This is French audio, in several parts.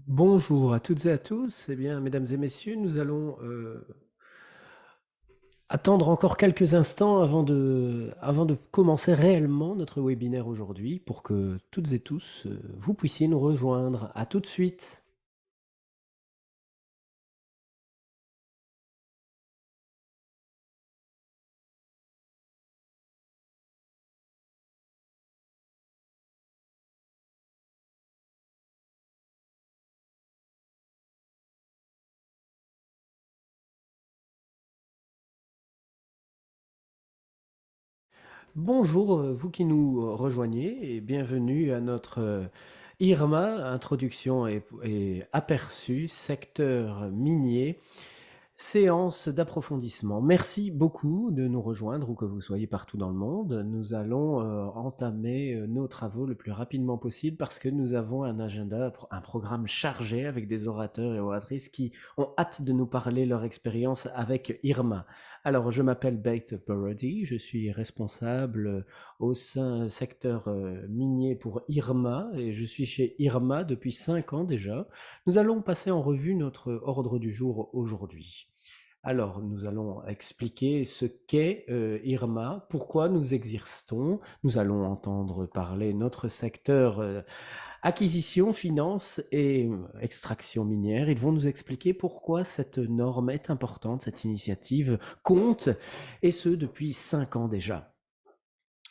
Bonjour à toutes et à tous. Eh bien, mesdames et messieurs, nous allons attendre encore quelques instants avant de commencer réellement notre webinaire aujourd'hui pour que toutes et tous, vous puissiez nous rejoindre. À tout de suite. Bonjour, vous qui nous rejoignez et bienvenue à notre IRMA, introduction et aperçu, secteur minier. Séance d'approfondissement. Merci beaucoup de nous rejoindre, où que vous soyez partout dans le monde. Nous allons entamer nos travaux le plus rapidement possible parce que nous avons un agenda, un programme chargé avec des orateurs et oratrices qui ont hâte de nous parler leur expérience avec Irma. Alors, je m'appelle Beth Parody, je suis responsable au sein secteur minier pour Irma et je suis chez Irma depuis 5 ans déjà. Nous allons passer en revue notre ordre du jour aujourd'hui. Alors, nous allons expliquer ce qu'est Irma, pourquoi nous exerçons. Nous allons entendre parler notre secteur acquisition, finance et extraction minière. Ils vont nous expliquer pourquoi cette norme est importante, cette initiative compte, et ce depuis 5 ans déjà.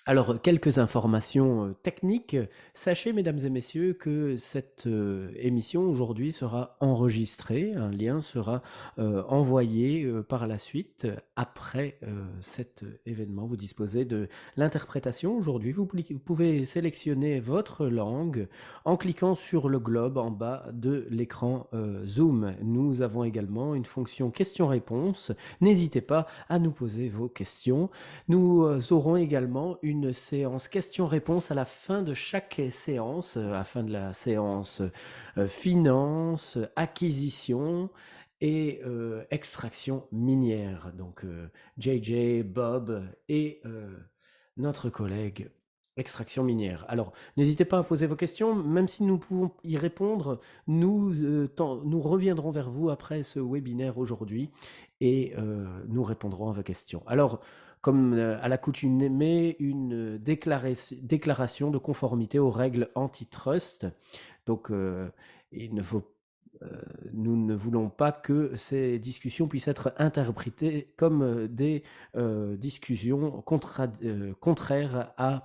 Alors, quelques informations techniques. Sachez, mesdames et messieurs, que cette émission aujourd'hui sera enregistrée. Un lien sera envoyé par la suite. Après cet événement, vous disposez de l'interprétation. Aujourd'hui, vous pouvez sélectionner votre langue en cliquant sur le globe en bas de l'écran Zoom. Nous avons également une fonction questions-réponses. N'hésitez pas à nous poser vos questions. Nous aurons également une séance questions-réponses à la fin de chaque séance, à la fin de la séance finance, acquisition et extraction minière. Donc JJ, Bob et notre collègue extraction minière. Alors, n'hésitez pas à poser vos questions, même si nous pouvons y répondre, nous reviendrons vers vous après ce webinaire aujourd'hui et nous répondrons à vos questions. Alors, comme à l'accoutumée, une déclaration de conformité aux règles antitrust. Donc, il ne faut nous ne voulons pas que ces discussions puissent être interprétées comme des discussions contraires à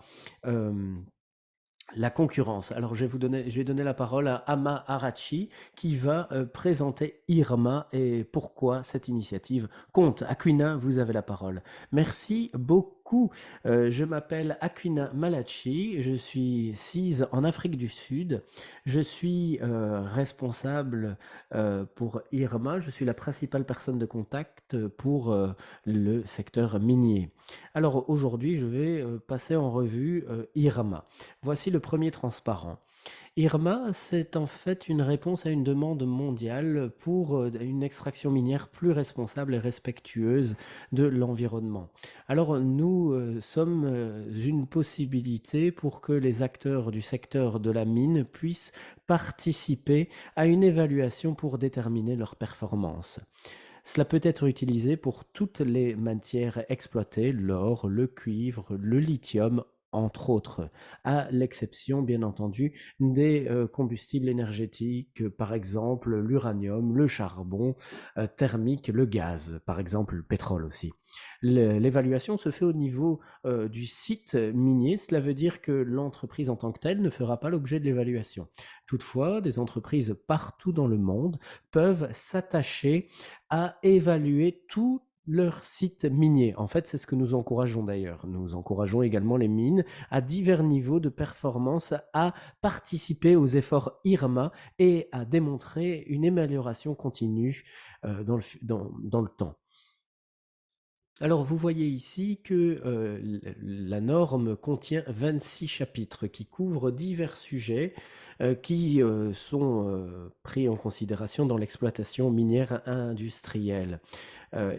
la concurrence. Alors, je vais donner la parole à Ama Arachi qui va présenter Irma et pourquoi cette initiative compte. Aquina, vous avez la parole. Merci beaucoup. Je m'appelle Aquina Malachi, je suis CIS en Afrique du Sud. Je suis responsable pour Irma. Je suis la principale personne de contact pour le secteur minier. Alors aujourd'hui, je vais passer en revue Irma. Voici le premier transparent. Irma, c'est en fait une réponse à une demande mondiale pour une extraction minière plus responsable et respectueuse de l'environnement. Alors nous sommes une possibilité pour que les acteurs du secteur de la mine puissent participer à une évaluation pour déterminer leur performance. Cela peut être utilisé pour toutes les matières exploitées, l'or, le cuivre, le lithium, entre autres, à l'exception, bien entendu, des combustibles énergétiques, par exemple l'uranium, le charbon thermique, le gaz, par exemple le pétrole aussi. L'évaluation se fait au niveau du site minier, cela veut dire que l'entreprise en tant que telle ne fera pas l'objet de l'évaluation. Toutefois, des entreprises partout dans le monde peuvent s'attacher à évaluer tout leur site minier. En fait, c'est ce que nous encourageons d'ailleurs. Nous encourageons également les mines à divers niveaux de performance à participer aux efforts IRMA et à démontrer une amélioration continue dans le temps. Alors, vous voyez ici que la norme contient 26 chapitres qui couvrent divers sujets qui sont pris en considération dans l'exploitation minière industrielle.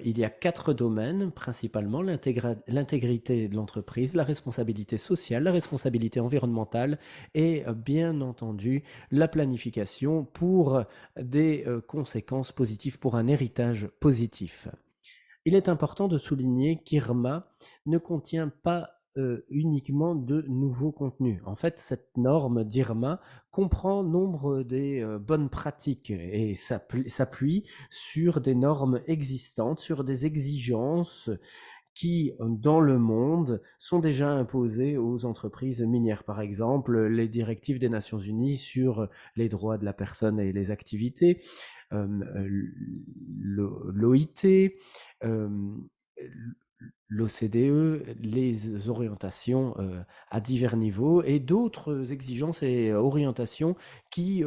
Il y a 4 domaines principalement: l'intégrité de l'entreprise, la responsabilité sociale, la responsabilité environnementale et bien entendu la planification pour des conséquences positives, pour un héritage positif. Il est important de souligner qu'IRMA ne contient pas uniquement de nouveaux contenus. En fait, cette norme d'IRMA comprend nombre des bonnes pratiques et s'appuie sur des normes existantes, sur des exigences qui, dans le monde, sont déjà imposées aux entreprises minières. Par exemple, les directives des Nations Unies sur les droits de la personne et les activités, l'OIT, l'OCDE, les orientations à divers niveaux et d'autres exigences et orientations qui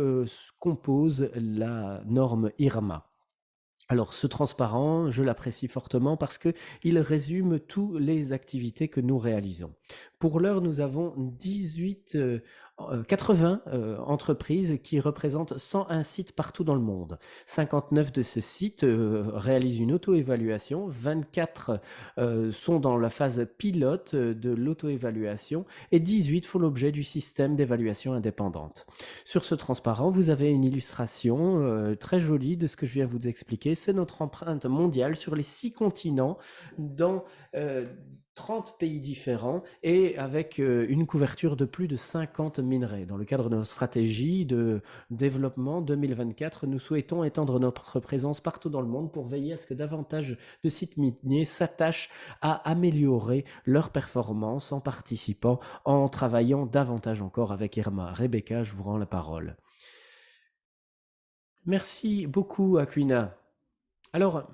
composent la norme IRMA. Alors, ce transparent, je l'apprécie fortement parce qu'il résume toutes les activités que nous réalisons. Pour l'heure, nous avons 80 entreprises qui représentent 101 sites partout dans le monde. 59 de ces sites réalisent une auto-évaluation, 24 sont dans la phase pilote de l'auto-évaluation et 18 font l'objet du système d'évaluation indépendante. Sur ce transparent, vous avez une illustration très jolie de ce que je viens vous expliquer. C'est notre empreinte mondiale sur les 6 continents dans 30 pays différents et avec une couverture de plus de 50 minerais. Dans le cadre de notre stratégie de développement 2024, nous souhaitons étendre notre présence partout dans le monde pour veiller à ce que davantage de sites miniers s'attachent à améliorer leur performance en participant, en travaillant davantage encore avec Irma. Rebecca, je vous rends la parole. Merci beaucoup, Aquina. Alors,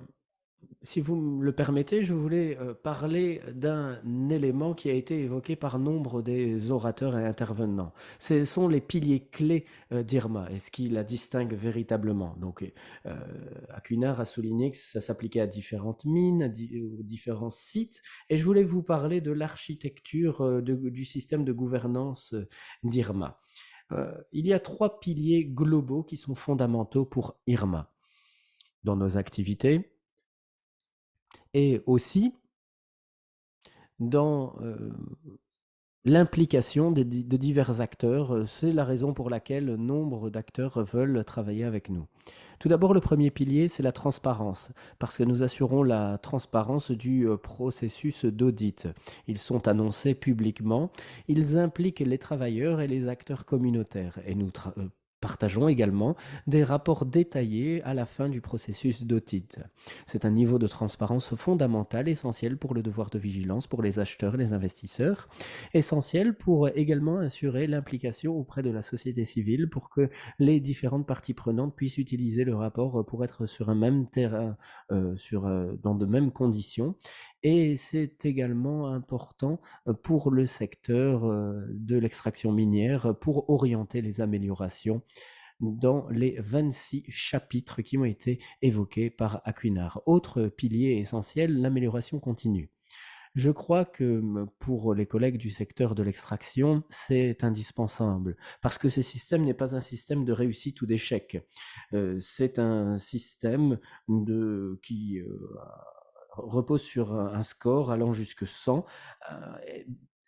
si vous me le permettez, je voulais parler d'un élément qui a été évoqué par nombre des orateurs et intervenants. Ce sont les piliers clés d'IRMA et ce qui la distingue véritablement. Donc, Aquinar a souligné que ça s'appliquait à différentes mines, aux différents sites, et je voulais vous parler de l'architecture du système de gouvernance d'IRMA. Il y a 3 piliers globaux qui sont fondamentaux pour IRMA dans nos activités et aussi dans l'implication de divers acteurs. C'est la raison pour laquelle nombre d'acteurs veulent travailler avec nous. Tout d'abord, le premier pilier, c'est la transparence, parce que nous assurons la transparence du processus d'audit. Ils sont annoncés publiquement, ils impliquent les travailleurs et les acteurs communautaires, et nous partageons également des rapports détaillés à la fin du processus d'audit. C'est un niveau de transparence fondamental, essentiel pour le devoir de vigilance pour les acheteurs et les investisseurs, essentiel pour également assurer l'implication auprès de la société civile pour que les différentes parties prenantes puissent utiliser le rapport pour être sur un même terrain, dans de mêmes conditions. Et c'est également important pour le secteur de l'extraction minière pour orienter les améliorations dans les 26 chapitres qui ont été évoqués par Aquinar. Autre pilier essentiel, l'amélioration continue. Je crois que pour les collègues du secteur de l'extraction, c'est indispensable, parce que ce système n'est pas un système de réussite ou d'échec. C'est un système qui repose sur un score allant jusque 100,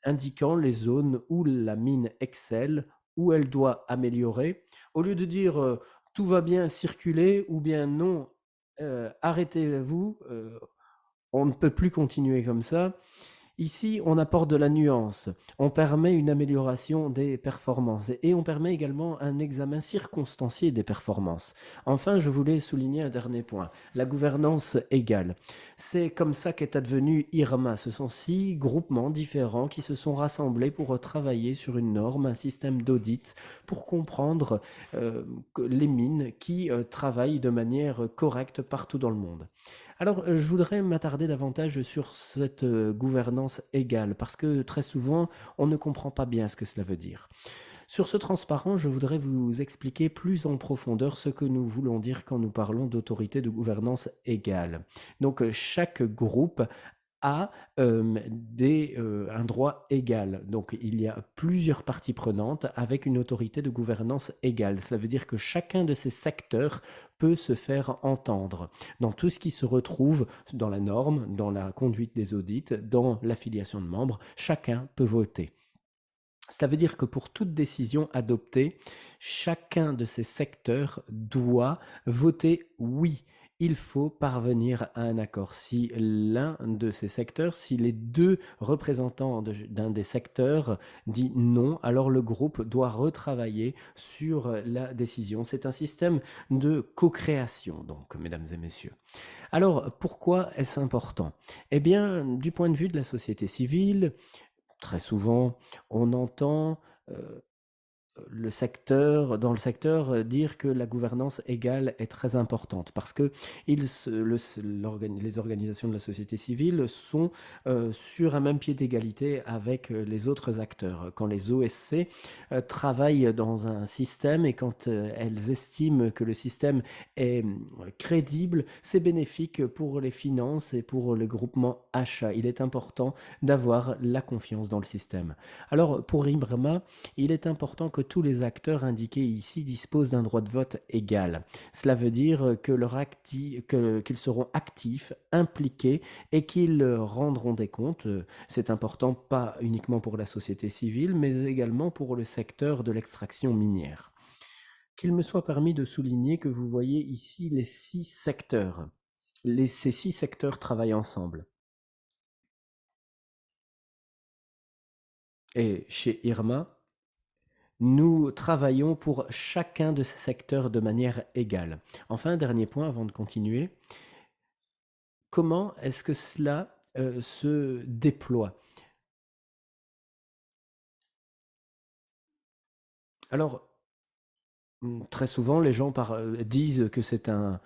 indiquant les zones où la mine excelle, où elle doit améliorer. Au lieu de dire tout va bien, circuler, ou bien non, arrêtez-vous, on ne peut plus continuer comme ça. Ici, on apporte de la nuance, on permet une amélioration des performances et on permet également un examen circonstancié des performances. Enfin, je voulais souligner un dernier point, la gouvernance égale. C'est comme ça qu'est advenu IRMA. Ce sont 6 groupements différents qui se sont rassemblés pour travailler sur une norme, un système d'audit, pour comprendre les mines qui travaillent de manière correcte partout dans le monde. Alors, je voudrais m'attarder davantage sur cette gouvernance égale, parce que très souvent, on ne comprend pas bien ce que cela veut dire. Sur ce transparent, je voudrais vous expliquer plus en profondeur ce que nous voulons dire quand nous parlons d'autorité de gouvernance égale. Donc, chaque groupe a un droit égal. Donc il y a plusieurs parties prenantes avec une autorité de gouvernance égale. Cela veut dire que chacun de ces secteurs peut se faire entendre dans tout ce qui se retrouve dans la norme, dans la conduite des audits, dans l'affiliation de membres. Chacun peut voter. Cela veut dire que pour toute décision adoptée, chacun de ces secteurs doit voter oui. Il faut parvenir à un accord. Si l'un de ces secteurs, si les deux représentants d'un des secteurs dit non, alors le groupe doit retravailler sur la décision. C'est un système de co-création, donc, mesdames et messieurs. Alors, pourquoi est-ce important? Eh bien, du point de vue de la société civile, très souvent, on entend dans le secteur dire que la gouvernance égale est très importante parce que les organisations de la société civile sont sur un même pied d'égalité avec les autres acteurs. Quand les OSC travaillent dans un système et quand elles estiment que le système est crédible, c'est bénéfique pour les finances et pour le groupement achat. Il est important d'avoir la confiance dans le système. Alors pour Ibrahima, il est important que tous les acteurs indiqués ici disposent d'un droit de vote égal. Cela veut dire qu'ils seront actifs, impliqués et qu'ils rendront des comptes. C'est important pas uniquement pour la société civile, mais également pour le secteur de l'extraction minière. Qu'il me soit permis de souligner que vous voyez ici les 6 secteurs. Ces 6 secteurs travaillent ensemble. Et chez Irma, nous travaillons pour chacun de ces secteurs de manière égale. Enfin, un dernier point avant de continuer. Comment est-ce que cela se déploie? Alors, très souvent, les gens disent que c'est un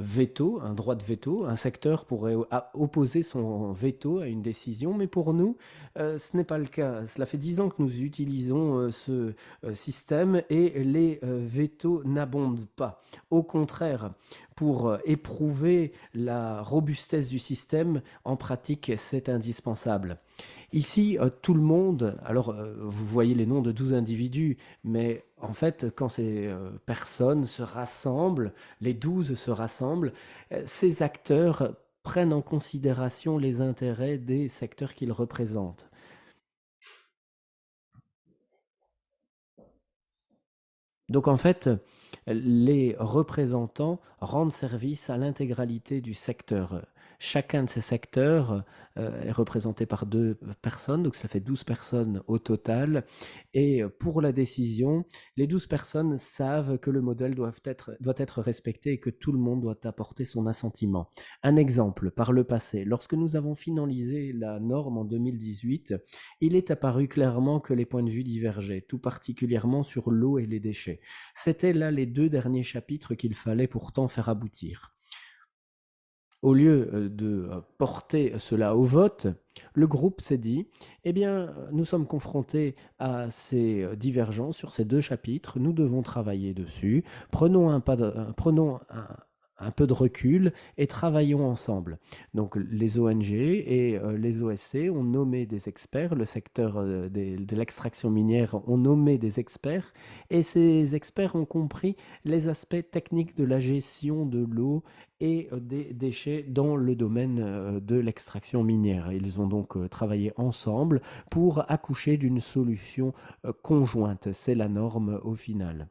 veto, un droit de veto. Un secteur pourrait opposer son veto à une décision, mais pour nous, ce n'est pas le cas. Cela fait 10 ans que nous utilisons ce système et les vétos n'abondent pas. Au contraire, pour éprouver la robustesse du système, en pratique, c'est indispensable. Ici, tout le monde, alors vous voyez les noms de 12 individus, mais en fait, quand ces personnes se rassemblent, les 12 se rassemblent, ces acteurs prennent en considération les intérêts des secteurs qu'ils représentent. Donc en fait, les représentants rendent service à l'intégralité du secteur. Chacun de ces secteurs est représenté par 2 personnes, donc ça fait 12 personnes au total. Et pour la décision, les 12 personnes savent que le modèle doit être respecté et que tout le monde doit apporter son assentiment. Un exemple, par le passé, lorsque nous avons finalisé la norme en 2018, il est apparu clairement que les points de vue divergeaient, tout particulièrement sur l'eau et les déchets. C'était là les 2 derniers chapitres qu'il fallait pourtant faire aboutir. Au lieu de porter cela au vote, le groupe s'est dit, eh bien, nous sommes confrontés à ces divergences sur ces 2 chapitres, nous devons travailler dessus, prenons un peu de recul et travaillons ensemble. Donc les ONG et les OSC ont nommé des experts, le secteur de l'extraction minière ont nommé des experts, et ces experts ont compris les aspects techniques de la gestion de l'eau et des déchets dans le domaine de l'extraction minière. Ils ont donc travaillé ensemble pour accoucher d'une solution conjointe. C'est la norme au final.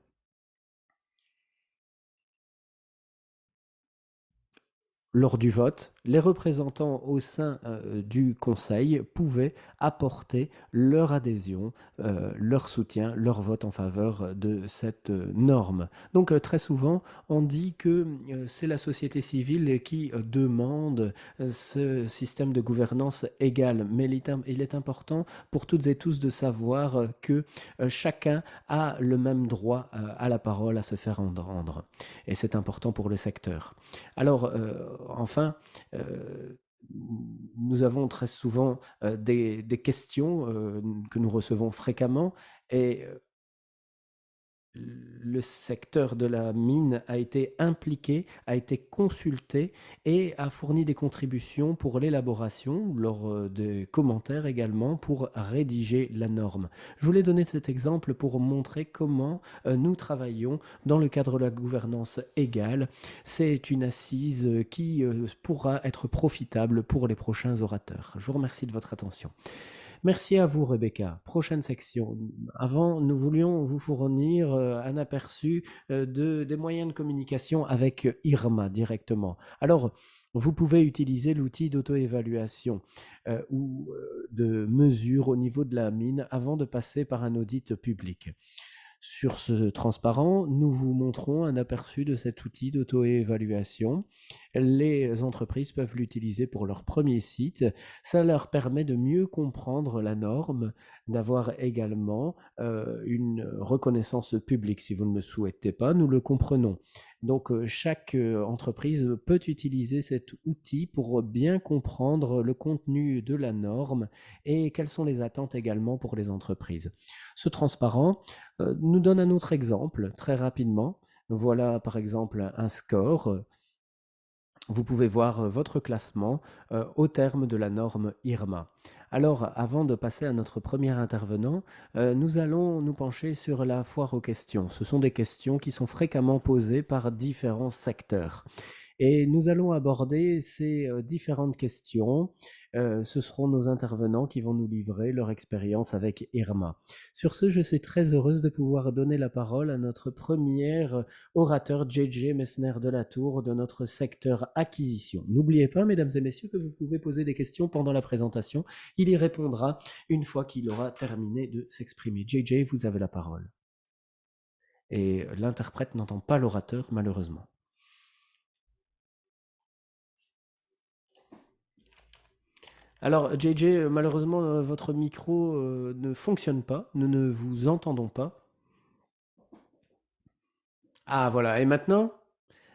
Lors du vote, les représentants au sein du Conseil pouvaient apporter leur adhésion, leur soutien, leur vote en faveur de cette norme. Donc très souvent, on dit que c'est la société civile qui demande ce système de gouvernance égale. Mais il est important pour toutes et tous de savoir que chacun a le même droit à la parole, à se faire entendre. Et c'est important pour le secteur. Alors, enfin, nous avons très souvent des questions que nous recevons fréquemment et le secteur de la mine a été impliqué, a été consulté et a fourni des contributions pour l'élaboration, lors des commentaires également, pour rédiger la norme. Je voulais donner cet exemple pour montrer comment nous travaillons dans le cadre de la gouvernance égale. C'est une assise qui pourra être profitable pour les prochains orateurs. Je vous remercie de votre attention. Merci à vous, Rebecca. Prochaine section. Avant, nous voulions vous fournir un aperçu des moyens de communication avec Irma directement. Alors, vous pouvez utiliser l'outil d'auto-évaluation ou de mesure au niveau de la mine avant de passer par un audit public. Sur ce transparent, nous vous montrons un aperçu de cet outil d'auto-évaluation. Les entreprises peuvent l'utiliser pour leur premier site. Ça leur permet de mieux comprendre la norme, d'avoir également une reconnaissance publique. Si vous ne le souhaitez pas, nous le comprenons. Donc, chaque entreprise peut utiliser cet outil pour bien comprendre le contenu de la norme et quelles sont les attentes également pour les entreprises. Ce transparent nous donne un autre exemple très rapidement. Voilà par exemple un score. Vous pouvez voir votre classement au terme de la norme IRMA. Alors, avant de passer à notre premier intervenant, nous allons nous pencher sur la foire aux questions. Ce sont des questions qui sont fréquemment posées par différents secteurs. Et nous allons aborder ces différentes questions. Ce seront nos intervenants qui vont nous livrer leur expérience avec Irma. Sur ce, je suis très heureuse de pouvoir donner la parole à notre premier orateur, JJ Messner de la Tour, de notre secteur acquisition. N'oubliez pas, mesdames et messieurs, que vous pouvez poser des questions pendant la présentation. Il y répondra une fois qu'il aura terminé de s'exprimer. JJ, vous avez la parole. Et l'interprète n'entend pas l'orateur, malheureusement. Alors, JJ, malheureusement, votre micro ne fonctionne pas. Nous ne vous entendons pas. Ah, voilà. Et maintenant,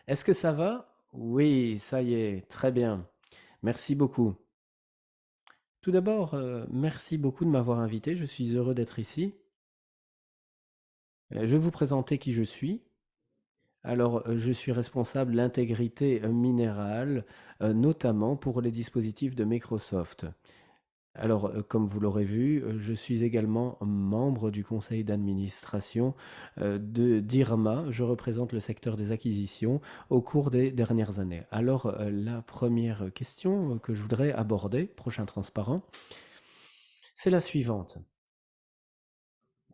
est-ce que ça va? Oui, ça y est. Très bien. Merci beaucoup. Tout d'abord, merci beaucoup de m'avoir invité. Je suis heureux d'être ici. Je vais vous présenter qui je suis. Alors, je suis responsable de l'intégrité minérale, notamment pour les dispositifs de Microsoft. Alors, comme vous l'aurez vu, je suis également membre du conseil d'administration d'IRMA. Je représente le secteur des acquisitions au cours des dernières années. Alors, la première question que je voudrais aborder, prochain transparent, c'est la suivante.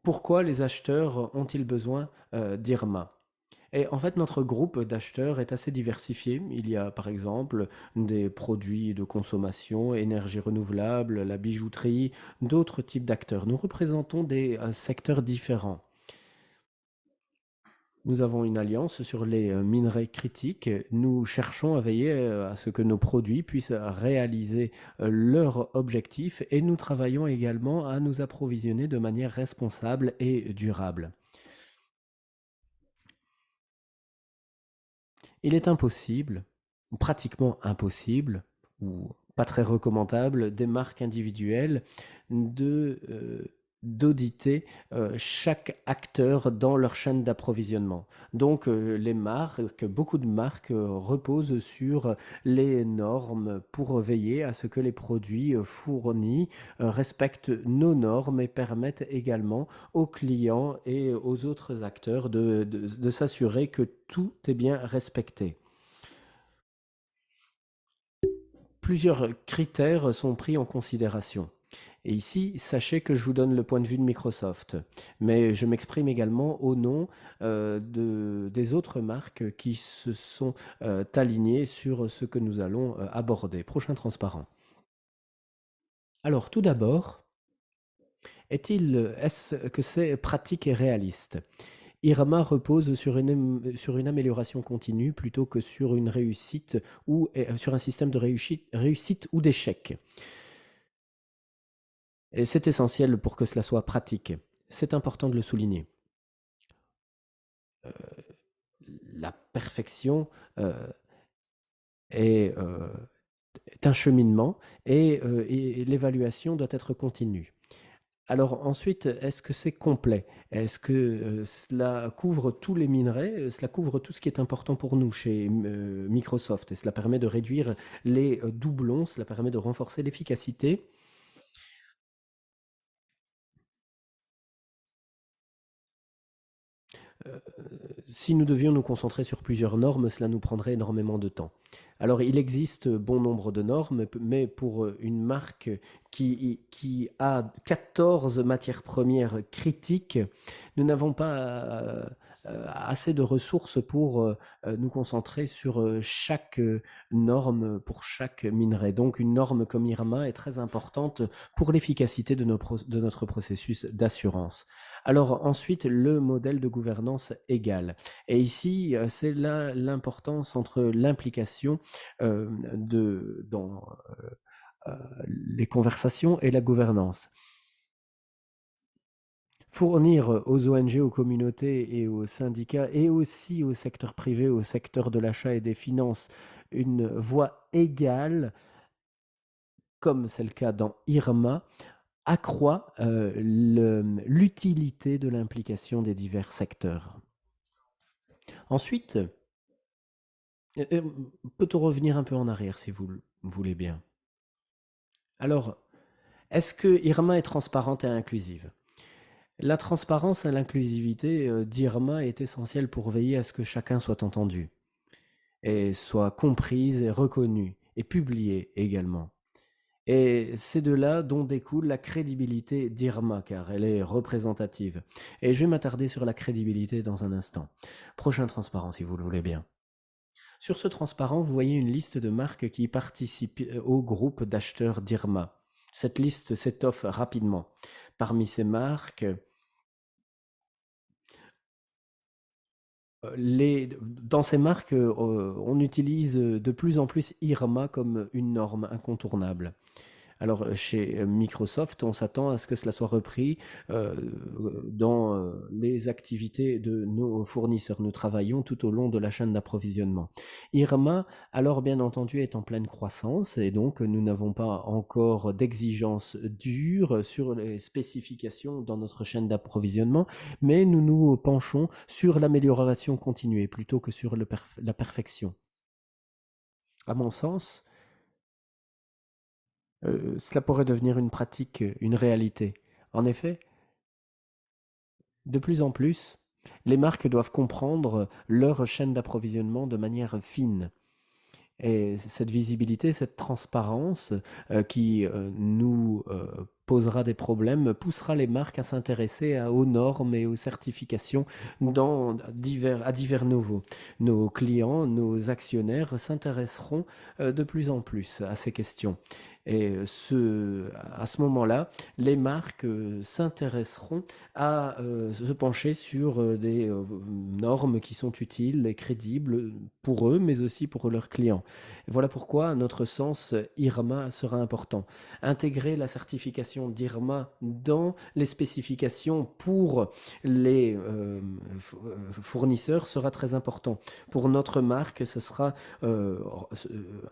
Pourquoi les acheteurs ont-ils besoin d'IRMA? Et en fait, notre groupe d'acheteurs est assez diversifié. Il y a par exemple des produits de consommation, énergie renouvelable, la bijouterie, d'autres types d'acteurs. Nous représentons des secteurs différents. Nous avons une alliance sur les minerais critiques. Nous cherchons à veiller à ce que nos produits puissent réaliser leurs objectifs et nous travaillons également à nous approvisionner de manière responsable et durable. Il est impossible, ou pratiquement impossible, ou pas très recommandable, des marques individuelles d'auditer chaque acteur dans leur chaîne d'approvisionnement. Donc les marques, beaucoup de marques reposent sur les normes pour veiller à ce que les produits fournis respectent nos normes et permettent également aux clients et aux autres acteurs de s'assurer que tout est bien respecté. Plusieurs critères sont pris en considération. Et ici, sachez que je vous donne le point de vue de Microsoft, mais je m'exprime également au nom des autres marques qui se sont alignées sur ce que nous allons aborder. Prochain transparent. Alors, tout d'abord, est-ce que c'est pratique et réaliste? Irma repose sur une amélioration continue plutôt que sur une réussite ou sur un système de réussite ou d'échec. Et c'est essentiel pour que cela soit pratique. C'est important de le souligner. Euh, la perfection est, est un cheminement et l'évaluation doit être continue. Alors ensuite, est-ce que c'est complet? Est-ce que, cela couvre tous les minerais? Cela couvre tout ce qui est important pour nous chez Microsoft et cela permet de réduire les, doublons, cela permet de renforcer l'efficacité. Heu, Si nous devions nous concentrer sur plusieurs normes, cela nous prendrait énormément de temps. Alors il existe bon nombre de normes, mais pour, une marque qui a 14 matières premières critiques, nous n'avons pas, assez de ressources pour, nous concentrer sur, chaque, norme pour chaque minerai. Donc une norme comme IRMA est très importante pour l'efficacité de notre processus d'assurance. Alors ensuite, le modèle de gouvernance égale. Et ici, c'est là l'importance entre l'implication dans les conversations et la gouvernance. Fournir aux ONG, aux communautés et aux syndicats et aussi au secteur privé, au secteur de l'achat et des finances, une voix égale, comme c'est le cas dans IRMA, accroît l'utilité de l'implication des divers secteurs. Ensuite, peut-on revenir un peu en arrière si vous le voulez bien? Alors, est-ce que IRMA est transparente et inclusive? La transparence et l'inclusivité d'IRMA est essentielle pour veiller à ce que chacun soit entendu et soit comprise et reconnue et publiée également. Et c'est de là dont découle la crédibilité d'IRMA, car elle est représentative. Et je vais m'attarder sur la crédibilité dans un instant. Prochain transparent, si vous le voulez bien. Sur ce transparent, vous voyez une liste de marques qui participent au groupe d'acheteurs d'IRMA. Cette liste s'étoffe rapidement. Parmi ces marques, dans ces marques, on utilise de plus en plus IRMA comme une norme incontournable. Alors, chez Microsoft, on s'attend à ce que cela soit repris dans les activités de nos fournisseurs. Nous travaillons tout au long de la chaîne d'approvisionnement. IRMA, alors bien entendu, est en pleine croissance et donc nous n'avons pas encore d'exigences dures sur les spécifications dans notre chaîne d'approvisionnement, mais nous nous penchons sur l'amélioration continue plutôt que sur la perfection. À mon sens, cela pourrait devenir une pratique, une réalité. En effet, de plus en plus, les marques doivent comprendre leur chaîne d'approvisionnement de manière fine. Et cette visibilité, cette transparence qui nous posera des problèmes, poussera les marques à s'intéresser aux normes et aux certifications à divers niveaux. Nos clients, nos actionnaires s'intéresseront de plus en plus à ces questions. Et à ce moment-là, les marques s'intéresseront à se pencher sur des normes qui sont utiles et crédibles pour eux, mais aussi pour leurs clients. Voilà pourquoi, à notre sens, IRMA sera important. Intégrer la certification d'IRMA dans les spécifications pour les fournisseurs sera très important. Pour notre marque, ce sera un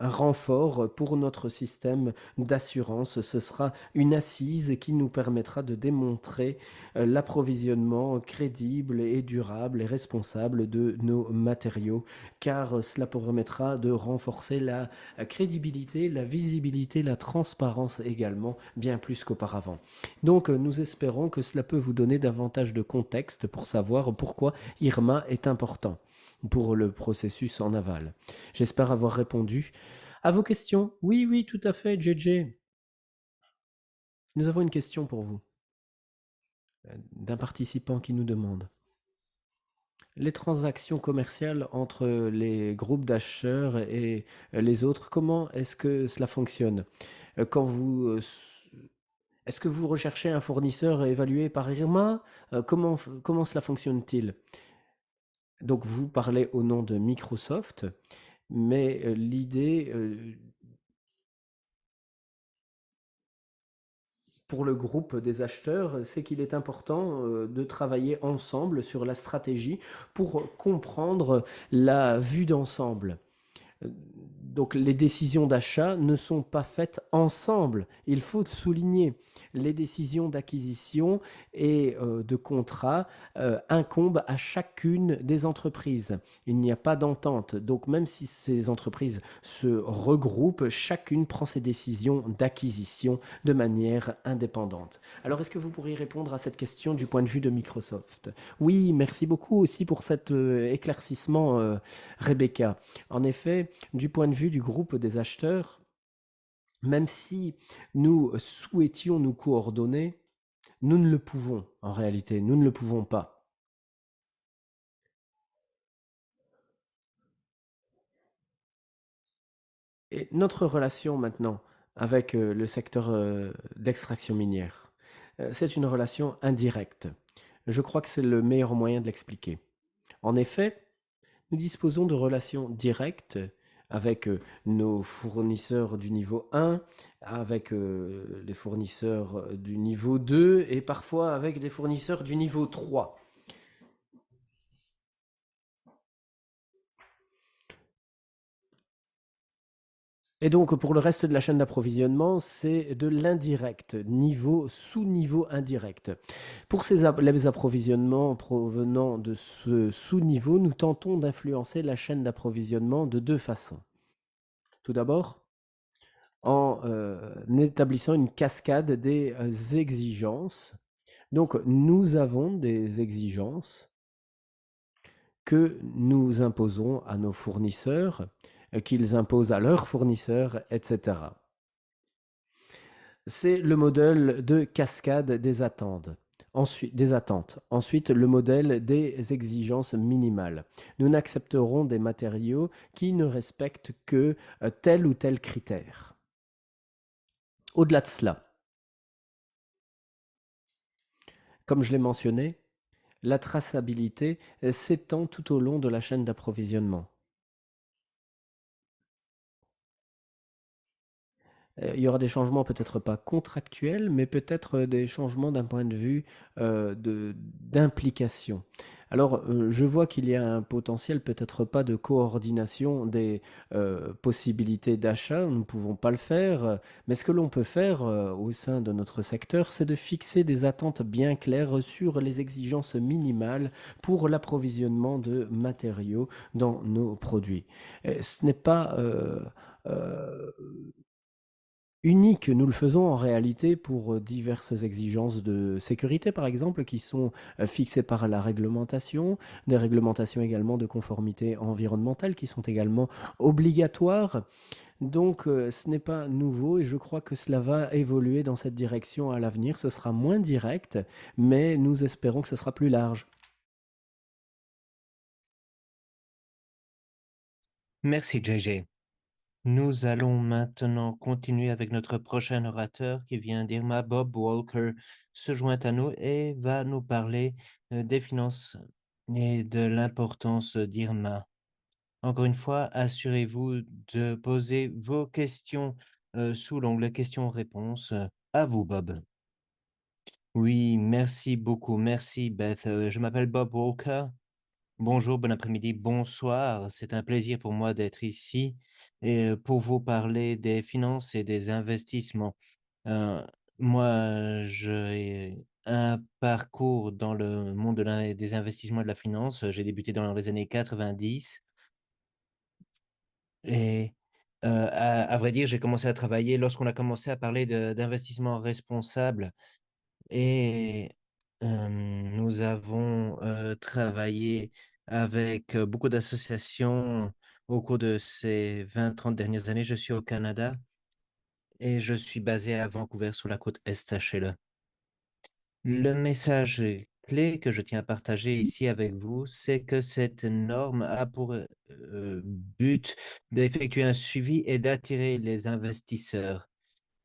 renfort pour notre système d'assurance. Ce sera une assise qui nous permettra de démontrer l'approvisionnement crédible et durable et responsable de nos matériaux, car cela permettra de renforcer la crédibilité, la visibilité, la transparence également, bien plus qu'auparavant. Donc nous espérons que cela peut vous donner davantage de contexte pour savoir pourquoi IRMA est important pour le processus en aval. J'espère avoir répondu à vos questions. Oui, oui, tout à fait, JJ. Nous avons une question pour vous, d'un participant qui nous demande. Les transactions commerciales entre les groupes d'acheteurs et les autres, comment est-ce que cela fonctionne? Quand est-ce que vous recherchez un fournisseur évalué par IRMA? Comment cela fonctionne-t-il? Donc vous parlez au nom de Microsoft, mais l'idée pour le groupe des acheteurs, c'est qu'il est important de travailler ensemble sur la stratégie pour comprendre la vue d'ensemble. Donc les décisions d'achat ne sont pas faites ensemble. Il faut souligner, les décisions d'acquisition et de contrat, incombent à chacune des entreprises. Il n'y a pas d'entente. Donc même si ces entreprises se regroupent, chacune prend ses décisions d'acquisition de manière indépendante. Alors est-ce que vous pourriez répondre à cette question du point de vue de Microsoft? Oui, merci beaucoup aussi pour cet éclaircissement, Rebecca. En effet, du point de vue du groupe des acheteurs, même si nous souhaitions nous coordonner, nous ne le pouvons en réalité, nous ne le pouvons pas. Et notre relation maintenant avec le secteur d'extraction minière, c'est une relation indirecte. Je crois que c'est le meilleur moyen de l'expliquer. En effet, nous disposons de relations directes avec nos fournisseurs du niveau 1, avec les fournisseurs du niveau 2 et parfois avec des fournisseurs du niveau 3. Et donc pour le reste de la chaîne d'approvisionnement, c'est de l'indirect, niveau sous-niveau indirect. Pour les approvisionnements provenant de ce sous-niveau, nous tentons d'influencer la chaîne d'approvisionnement de deux façons. Tout d'abord, en établissant une cascade des exigences. Donc, nous avons des exigences que nous imposons à nos fournisseurs, qu'ils imposent à leurs fournisseurs, etc. C'est le modèle de cascade des attentes. Ensuite, le modèle des exigences minimales. Nous n'accepterons des matériaux qui ne respectent que tel ou tel critère. Au-delà de cela, comme je l'ai mentionné, la traçabilité s'étend tout au long de la chaîne d'approvisionnement. Il y aura des changements peut-être pas contractuels, mais peut-être des changements d'un point de vue d'implication. Alors, je vois qu'il y a un potentiel, peut-être pas de coordination des possibilités d'achat, nous ne pouvons pas le faire, mais ce que l'on peut faire au sein de notre secteur, c'est de fixer des attentes bien claires sur les exigences minimales pour l'approvisionnement de matériaux dans nos produits. Ce n'est pas unique. Nous le faisons en réalité pour diverses exigences de sécurité, par exemple, qui sont fixées par la réglementation, des réglementations également de conformité environnementale qui sont également obligatoires. Donc, ce n'est pas nouveau et je crois que cela va évoluer dans cette direction à l'avenir. Ce sera moins direct, mais nous espérons que ce sera plus large. Merci, JJ. Nous allons maintenant continuer avec notre prochain orateur qui vient d'Irma. Bob Walker se joint à nous et va nous parler des finances et de l'importance d'Irma. Encore une fois, assurez-vous de poser vos questions sous l'onglet questions-réponses. À vous, Bob. Oui, merci beaucoup. Merci, Beth. Je m'appelle Bob Walker. Bonjour, bon après-midi, bonsoir. C'est un plaisir pour moi d'être ici et pour vous parler des finances et des investissements. Heu, Moi, j'ai un parcours dans le monde des investissements et de la finance. J'ai débuté dans les années 90 et à vrai dire, j'ai commencé à travailler lorsqu'on a commencé à parler d'investissement responsable. Et nous avons, travaillé avec, beaucoup d'associations au cours de ces 20-30 dernières années. Je suis au Canada et je suis basé à Vancouver sur la côte est, sachez-le. Le message clé que je tiens à partager ici avec vous, c'est que cette norme a pour, but d'effectuer un suivi et d'attirer les investisseurs.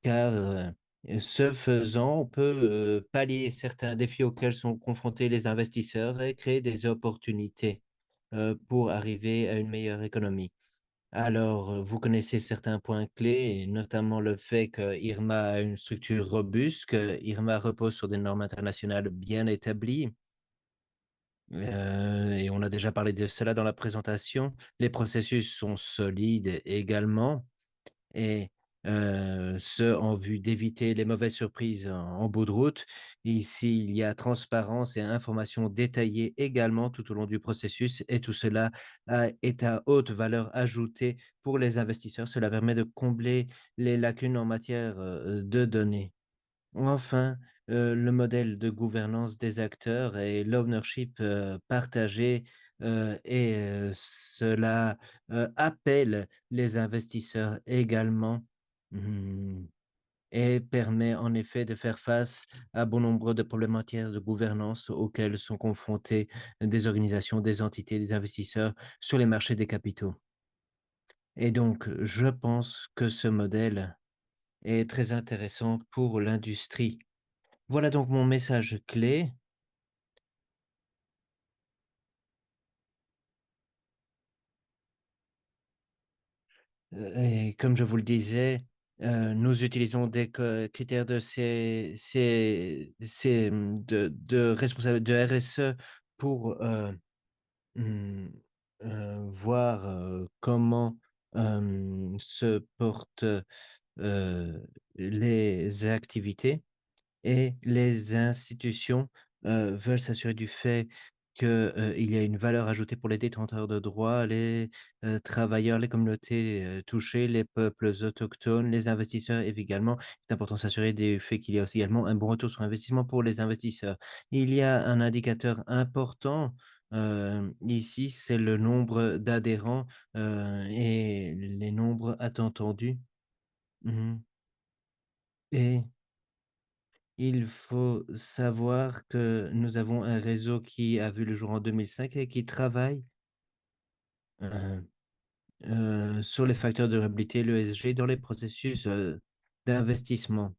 Car, ce faisant, on peut, pallier certains défis auxquels sont confrontés les investisseurs et créer des opportunités, pour arriver à une meilleure économie. Alors, vous connaissez certains points clés, et notamment le fait que IRMA a une structure robuste, que IRMA repose sur des normes internationales bien établies Et on a déjà parlé de cela dans la présentation. Les processus sont solides également et ce, en vue d'éviter les mauvaises surprises en bout de route. Ici, il y a transparence et information détaillée également tout au long du processus et tout cela est à haute valeur ajoutée pour les investisseurs. Cela permet de combler les lacunes en matière de données. Enfin, le modèle de gouvernance des acteurs et l'ownership partagé et cela appelle les investisseurs également mmh, et permet en effet de faire face à bon nombre de problèmes en matière de gouvernance auxquels sont confrontés des organisations, des entités, des investisseurs sur les marchés des capitaux. Et donc, je pense que ce modèle est très intéressant pour l'industrie. Voilà donc mon message clé. Et comme je vous le disais, nous utilisons des critères de de responsable de RSE pour mmh, voir comment se portent les activités. Et les institutions, veulent s'assurer du fait que, il y a une valeur ajoutée pour les détenteurs de droits, les, travailleurs, les communautés, touchées, les peuples autochtones, les investisseurs et également, c'est important de s'assurer du fait qu'il y a aussi également un bon retour sur investissement pour les investisseurs. Il y a un indicateur important, ici, c'est le nombre d'adhérents, et les nombres attendus. Mmh et il faut savoir que nous avons un réseau qui a vu le jour en 2005 et qui travaille, heu sur les facteurs de durabilité, l'ESG, dans les processus, d'investissement.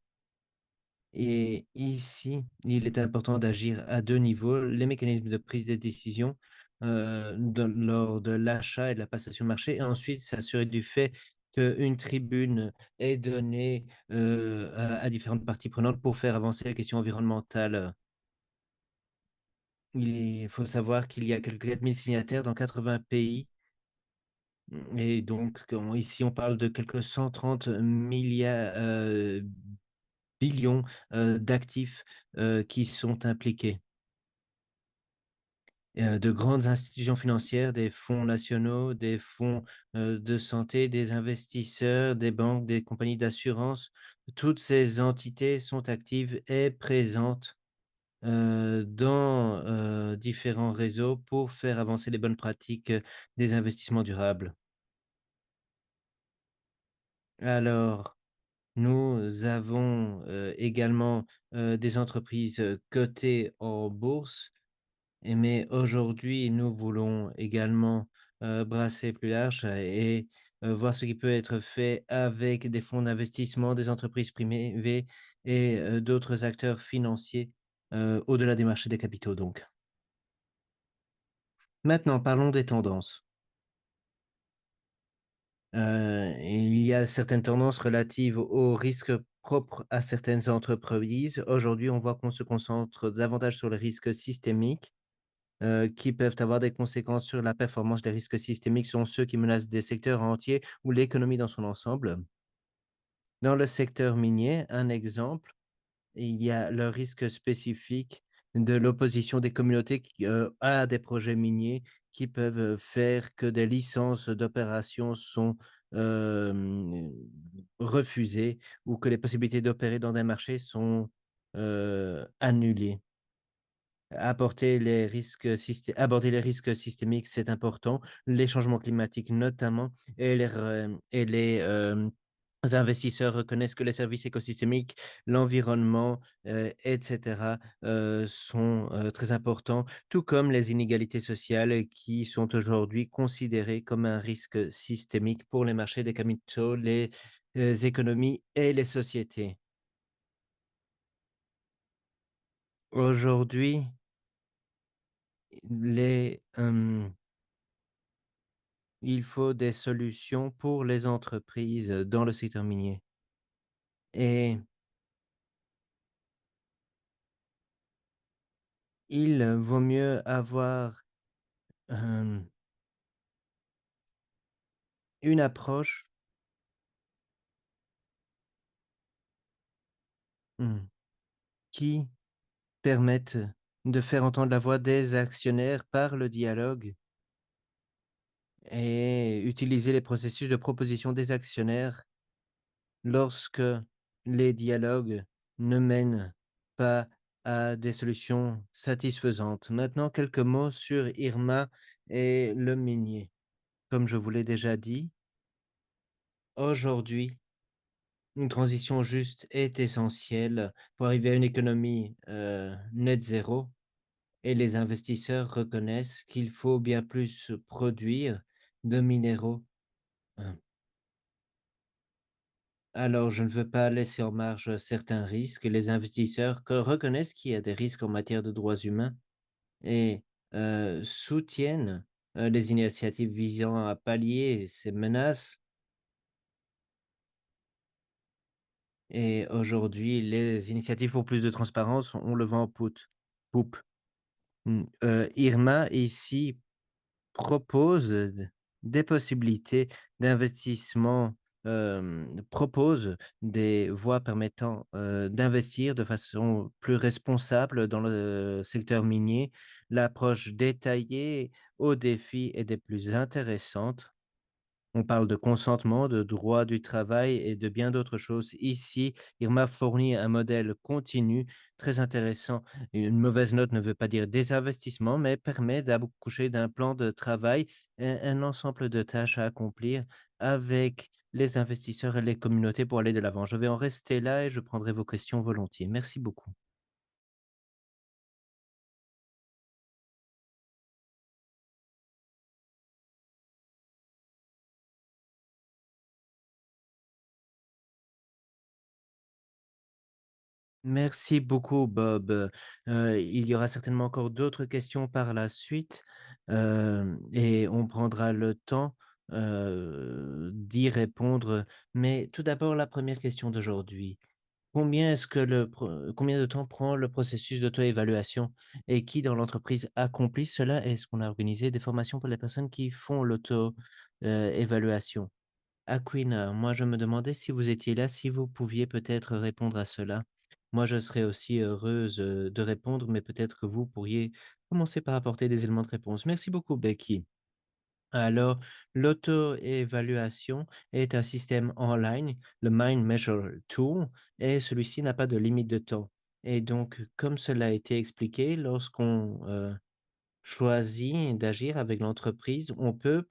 Et ici, il est important d'agir à 2 niveaux. Les mécanismes de prise de décision, lors de l'achat et de la passation de marché et ensuite s'assurer du fait qu'une tribune est donnée, à différentes parties prenantes pour faire avancer les questions environnementales. Il faut savoir qu'il y a quelques 4 000 signataires dans 80 pays, et donc ici on parle de quelques 130 milliards, billions, d'actifs, qui sont impliqués. De grandes institutions financières, des fonds nationaux, des fonds, de santé, des investisseurs, des banques, des compagnies d'assurance. Toutes ces entités sont actives et présentes dans, différents réseaux pour faire avancer les bonnes pratiques, des investissements durables. Alors, nous avons, également, des entreprises, cotées en bourse mais aujourd'hui, nous voulons également, brasser plus large et voir ce qui peut être fait avec des fonds d'investissement, des entreprises privées et d'autres acteurs financiers, au-delà des marchés des capitaux donc. Maintenant, parlons des tendances. Il y a certaines tendances relatives aux risques propres à certaines entreprises. Aujourd'hui, on voit qu'on se concentre davantage sur les risques systémiques, qui peuvent avoir des conséquences sur la performance. Les risques systémiques sont ceux qui menacent des secteurs entiers ou l'économie dans son ensemble. Dans le secteur minier, un exemple, il y a le risque spécifique de l'opposition des communautés à des projets miniers qui peuvent faire que des licences d'opération sont refusées ou que les possibilités d'opérer dans des marchés sont annulées. Aborder les risques systémiques, c'est important. Les changements climatiques notamment et les, investisseurs reconnaissent que les services écosystémiques, l'environnement, et cetera, sont, très importants, tout comme les inégalités sociales qui sont aujourd'hui considérées comme un risque systémique pour les marchés des capitaux, les, économies et les sociétés. Aujourd'hui, les, il faut des solutions pour les entreprises dans le secteur minier et il vaut mieux avoir, une approche, mmh, qui permette de faire entendre la voix des actionnaires par le dialogue et utiliser les processus de proposition des actionnaires lorsque les dialogues ne mènent pas à des solutions satisfaisantes. Maintenant, quelques mots sur Irma et le minier. Comme je vous l'ai déjà dit, aujourd'hui, une transition juste est essentielle pour arriver à une économie net zéro et les investisseurs reconnaissent qu'il faut bien plus produire de minéraux. Hein. Alors, je ne veux pas laisser en marge certains risques. Les investisseurs reconnaissent qu'il y a des risques en matière de droits humains et soutiennent les initiatives visant à pallier ces menaces. Et aujourd'hui, les initiatives pour plus de transparence ont le vent en poupe. Irma, ici, propose des possibilités d'investissement, propose des voies permettant, d'investir de façon plus responsable dans le secteur minier. L'approche détaillée aux défis est des plus intéressantes. On parle de consentement, de droit du travail et de bien d'autres choses. Ici, Irma fournit un modèle continu très intéressant. Une mauvaise note ne veut pas dire désinvestissement, mais permet d'accoucher d'un plan de travail et un ensemble de tâches à accomplir avec les investisseurs et les communautés pour aller de l'avant. Je vais en rester là et je prendrai vos questions volontiers. Merci beaucoup. Merci beaucoup, Bob. Il y aura certainement encore d'autres questions par la suite, et on prendra le temps, d'y répondre. Mais tout d'abord, la première question d'aujourd'hui. Combien de temps prend le processus d'auto-évaluation et qui dans l'entreprise accomplit cela? Est-ce qu'on a organisé des formations pour les personnes qui font l'auto, évaluation? Aquina, moi je me demandais si vous étiez là, si vous pouviez peut-être répondre à cela. Moi je serais aussi heureuse de répondre, mais peut-être que vous pourriez commencer par apporter des éléments de réponse. Merci beaucoup, Becky. Alors, l'auto-évaluation est un système en ligne, le Mind Measure Tool, et celui-ci n'a pas de limite de temps. Et donc, comme cela a été expliqué, lorsqu'on choisit d'agir avec l'entreprise, on peut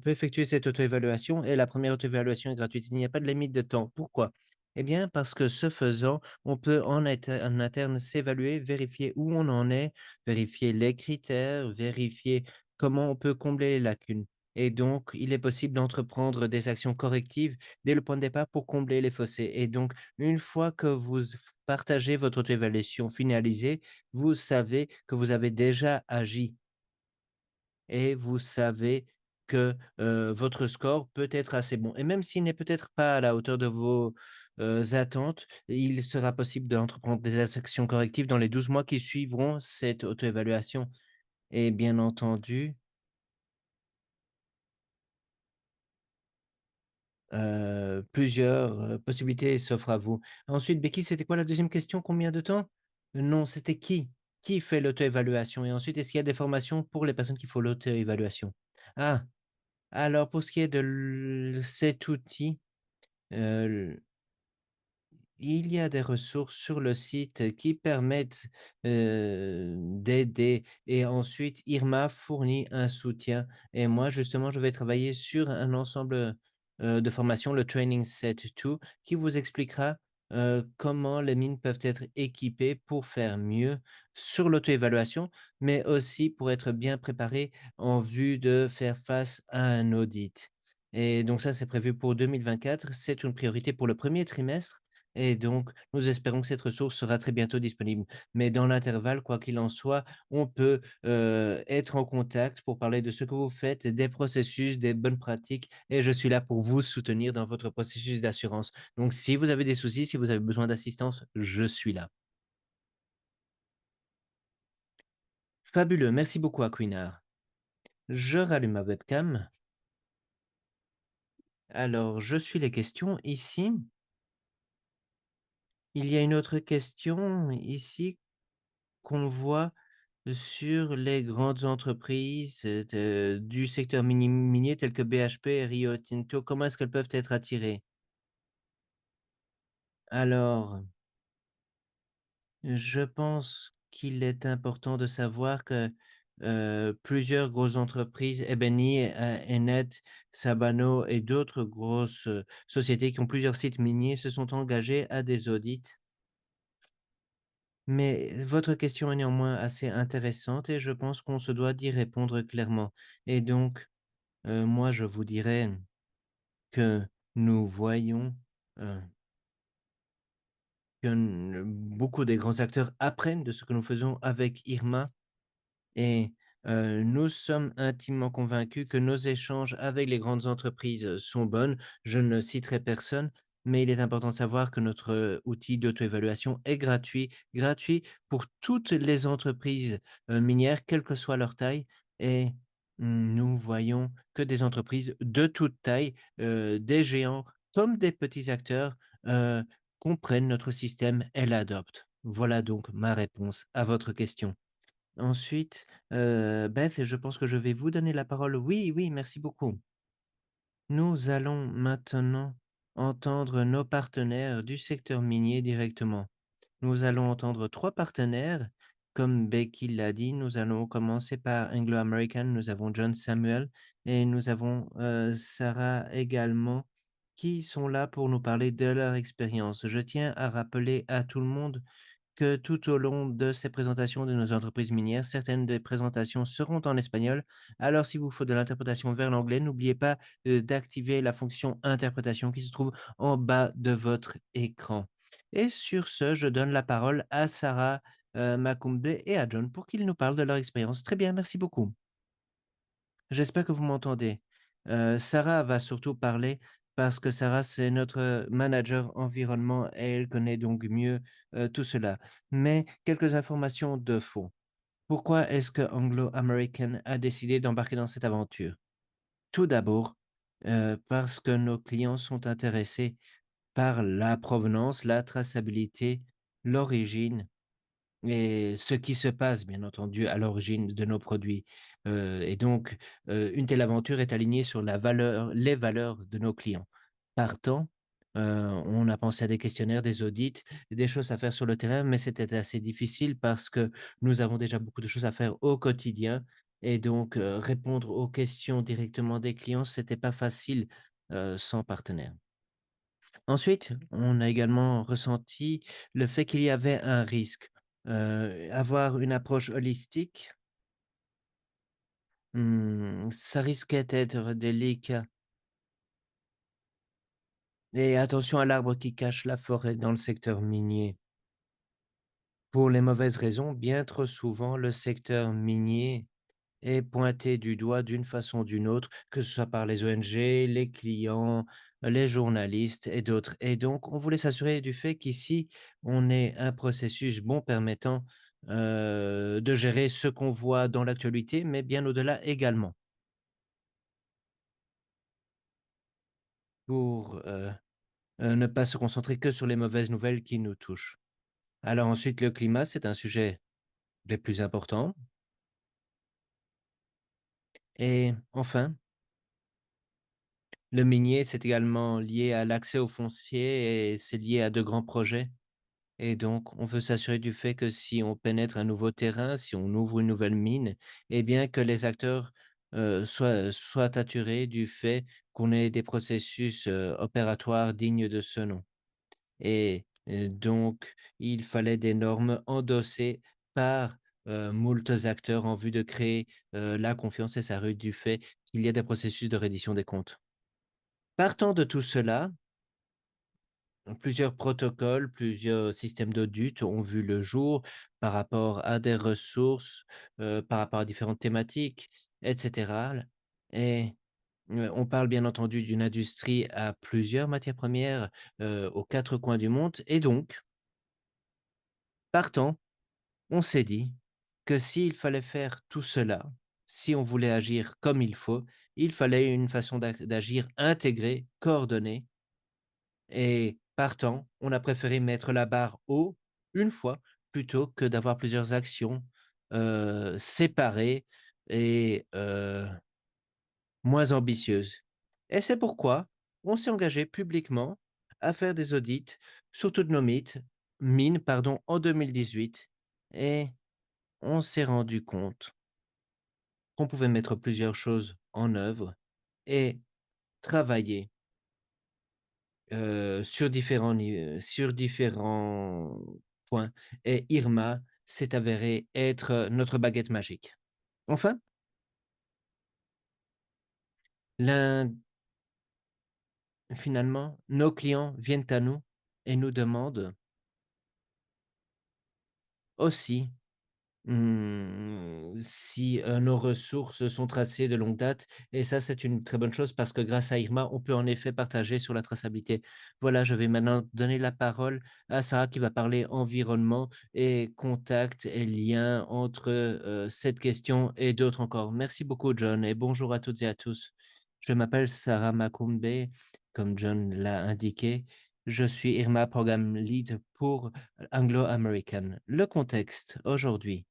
effectuer cette auto-évaluation et la première auto-évaluation est gratuite. Il n'y a pas de limite de temps. Pourquoi? Eh bien, parce que ce faisant, on peut en interne s'évaluer, vérifier où on en est, vérifier les critères, vérifier comment on peut combler les lacunes. Et donc, il est possible d'entreprendre des actions correctives dès le point de départ pour combler les fossés. Et donc, une fois que vous partagez votre auto-évaluation finalisée, vous savez que vous avez déjà agi et vous savez que, votre score peut être assez bon et même s'il n'est peut-être pas à la hauteur de vos, attentes, il sera possible d'entreprendre des actions correctives dans les 12 mois qui suivront cette auto-évaluation et bien entendu, plusieurs, possibilités s'offrent à vous. Ensuite, Becky, c'était quoi la deuxième question? Combien de temps? Non, c'était qui? Qui fait l'auto-évaluation? Et ensuite, est-ce qu'il y a des formations pour les personnes qui font l'auto-évaluation? Ah, alors pour ce qui est de cet outil, heu il y a des ressources sur le site qui permettent, d'aider et ensuite Irma fournit un soutien et moi justement je vais travailler sur un ensemble, de formations, le Training Set 2 qui vous expliquera, comment les mines peuvent être équipées pour faire mieux sur l'auto-évaluation, mais aussi pour être bien préparées en vue de faire face à un audit et donc ça, c'est prévu pour 2024. C'est une priorité pour le premier trimestre et donc, nous espérons que cette ressource sera très bientôt disponible. Mais dans l'intervalle, quoi qu'il en soit, on peut, être en contact pour parler de ce que vous faites, des processus, des bonnes pratiques et je suis là pour vous soutenir dans votre processus d'assurance. Donc si vous avez des soucis, si vous avez besoin d'assistance, je suis là. Fabuleux, merci beaucoup Aquinar. Je rallume ma webcam. Alors, je suis les questions ici. Il y a une autre question ici qu'on voit sur les grandes entreprises, du secteur minier telles que BHP, Rio Tinto. Comment est-ce qu'elles peuvent être attirées? Alors, je pense qu'il est important de savoir que, plusieurs grosses entreprises, Ebeni, Enet, Sabano et d'autres grosses, sociétés qui ont plusieurs sites miniers se sont engagées à des audits. Mais votre question est néanmoins assez intéressante et je pense qu'on se doit d'y répondre clairement. Et donc, moi, je vous dirais que nous voyons, heu, que beaucoup des grands acteurs apprennent de ce que nous faisons avec Irma. Et nous sommes intimement convaincus que nos échanges avec les grandes entreprises sont bonnes. Je ne citerai personne, mais il est important de savoir que notre, outil d'auto-évaluation est gratuit pour toutes les entreprises, minières, quelle que soit leur taille et nous voyons que des entreprises de toute taille, des géants comme des petits acteurs, comprennent notre système et l'adoptent. Voilà donc ma réponse à votre question. Ensuite, Beth, je pense que je vais vous donner la parole. Oui, oui, merci beaucoup. Nous allons maintenant entendre nos partenaires du secteur minier directement. Nous allons entendre 3 partenaires. Comme Becky l'a dit, nous allons commencer par Anglo American. Nous avons John Samuel et nous avons, Sarah également, qui sont là pour nous parler de leur expérience. Je tiens à rappeler à tout le monde que tout au long de ces présentations de nos entreprises minières, certaines des présentations seront en espagnol. Alors, s'il vous faut de l'interprétation vers l'anglais, n'oubliez pas d'activer la fonction interprétation qui se trouve en bas de votre écran. Et sur ce, je donne la parole à Sarah Macumbe et à John pour qu'ils nous parlent de leur expérience. Très bien, merci beaucoup. J'espère que vous m'entendez. Sarah va surtout parler parce que Sarah, c'est notre manager environnement et elle connaît donc mieux, tout cela. Mais quelques informations de fond. Pourquoi est-ce que Anglo American a décidé d'embarquer dans cette aventure? Tout d'abord, parce que nos clients sont intéressés par la provenance, la traçabilité, l'origine et ce qui se passe, bien entendu, à l'origine de nos produits. Et donc, une telle aventure est alignée sur la valeur les valeurs de nos clients. Partant, on a pensé à des questionnaires, des audits, des choses à faire sur le terrain, mais c'était assez difficile parce que nous avons déjà beaucoup de choses à faire au quotidien et donc, répondre aux questions directement des clients, c'était pas facile, sans partenaire. Ensuite, on a également ressenti le fait qu'il y avait un risque. Avoir une approche holistique, ça risquait d'être délicat et attention à l'arbre qui cache la forêt dans le secteur minier. Pour les mauvaises raisons, bien trop souvent, le secteur minier est pointé du doigt d'une façon ou d'une autre, que ce soit par les ONG, les clients, les journalistes et d'autres. Et donc, on voulait s'assurer du fait qu'ici, on ait un processus bon permettant de gérer ce qu'on voit dans l'actualité, mais bien au-delà également, pour ne pas se concentrer que sur les mauvaises nouvelles qui nous touchent. Alors ensuite, le climat, c'est un sujet des plus importants. Et enfin, le minier, c'est également lié à l'accès au foncier et c'est lié à de grands projets. Et donc, on veut s'assurer du fait que si on pénètre un nouveau terrain, si on ouvre une nouvelle mine, eh bien que les acteurs soient assurés du fait qu'on ait des processus opératoires dignes de ce nom. Et donc, il fallait des normes endossées par moultes acteurs en vue de créer la confiance et sa rue du fait qu'il y a des processus de reddition des comptes. Partant de tout cela, plusieurs protocoles, plusieurs systèmes d'audit ont vu le jour par rapport à des ressources, par rapport à différentes thématiques, et cetera et on parle bien entendu d'une industrie à plusieurs matières premières, aux 4 coins du monde et donc, partant, on s'est dit que s'il fallait faire tout cela, si on voulait agir comme il fallait une façon d'agir intégrée, coordonnée et partant, on a préféré mettre la barre haut une fois plutôt que d'avoir plusieurs actions, séparées et moins ambitieuses. Et c'est pourquoi on s'est engagé publiquement à faire des audits sur toutes nos mines, pardon, en 2018 et on s'est rendu compte qu'on pouvait mettre plusieurs choses en œuvre et travailler, sur différents points et Irma s'est avérée être, notre baguette magique. Enfin, l'un finalement, nos clients viennent à nous et nous demandent aussi si, nos ressources sont tracées de longue date et ça, c'est une très bonne chose parce que grâce à Irma, on peut en effet partager sur la traçabilité. Voilà, je vais maintenant donner la parole à Sarah qui va parler environnement et contact et lien entre, cette question et d'autres encore. Merci beaucoup John et bonjour à toutes et à tous. Je m'appelle Sarah Makumbe, comme John l'a indiqué. Je suis Irma Programme Lead pour Anglo-American. Le contexte aujourd'hui.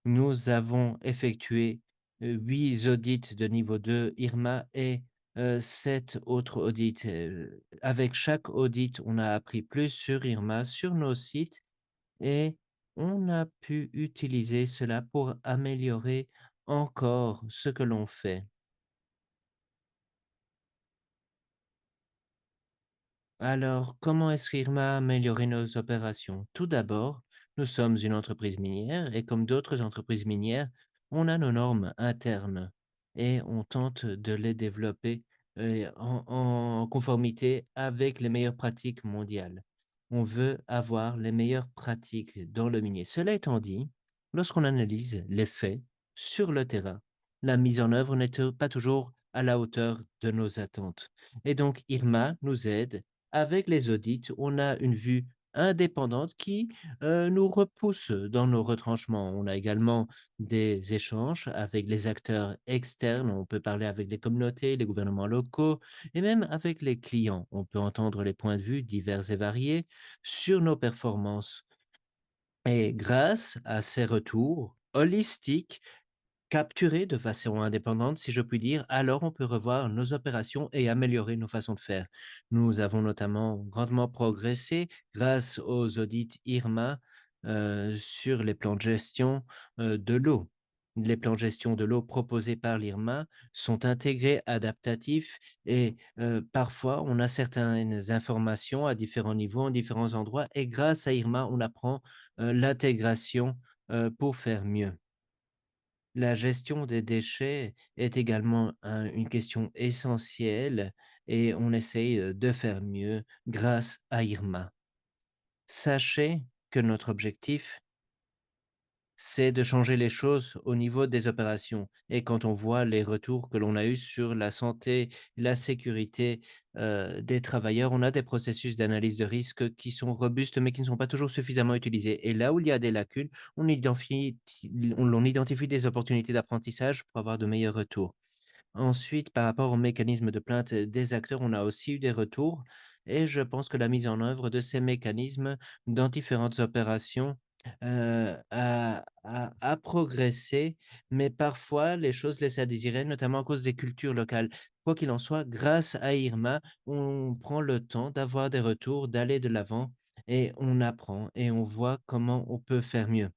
Nous avons effectué 8 audits de niveau 2 IRMA et 7 autres audits. Avec chaque audit, on a appris plus sur IRMA, sur nos sites et on a pu utiliser cela pour améliorer encore ce que l'on fait. Alors, comment est-ce qu'IRMA a amélioré nos opérations? Tout d'abord, nous sommes une entreprise minière et comme d'autres entreprises minières, on a nos normes internes et on tente de les développer en conformité avec les meilleures pratiques mondiales. On veut avoir les meilleures pratiques dans le minier. Cela étant dit, lorsqu'on analyse les faits sur le terrain, la mise en œuvre n'est pas toujours à la hauteur de nos attentes. Et donc, IRMA nous aide avec les audits, on a une vue indépendante qui nous repousse dans nos retranchements. On a également des échanges avec les acteurs externes. On peut parler avec les communautés, les gouvernements locaux et même avec les clients. On peut entendre les points de vue divers et variés sur nos performances. Et grâce à ces retours holistiques, capturés de façon indépendante, si je puis dire, alors on peut revoir nos opérations et améliorer nos façons de faire. Nous avons notamment grandement progressé grâce aux audits IRMA sur les plans de gestion de l'eau. Les plans de gestion de l'eau proposés par l'IRMA sont intégrés, adaptatifs et parfois on a certaines informations à différents niveaux, en différents endroits et grâce à IRMA, on apprend l'intégration pour faire mieux. La gestion des déchets est également une question essentielle et on essaye de faire mieux grâce à IRMA. Sachez que notre objectif, c'est de changer les choses au niveau des opérations. Et quand on voit les retours que l'on a eus sur la santé, la sécurité des travailleurs, on a des processus d'analyse de risque qui sont robustes, mais qui ne sont pas toujours suffisamment utilisés. Et là où il y a des lacunes, on identifie des opportunités d'apprentissage pour avoir de meilleurs retours. Ensuite, par rapport au mécanisme de plainte des acteurs, on a aussi eu des retours et je pense que la mise en œuvre de ces mécanismes dans différentes opérations a progressé, mais parfois les choses laissent à désirer, notamment à cause des cultures locales. Quoi qu'il en soit, grâce à IRMA, on prend le temps d'avoir des retours, d'aller de l'avant et on apprend et on voit comment on peut faire mieux.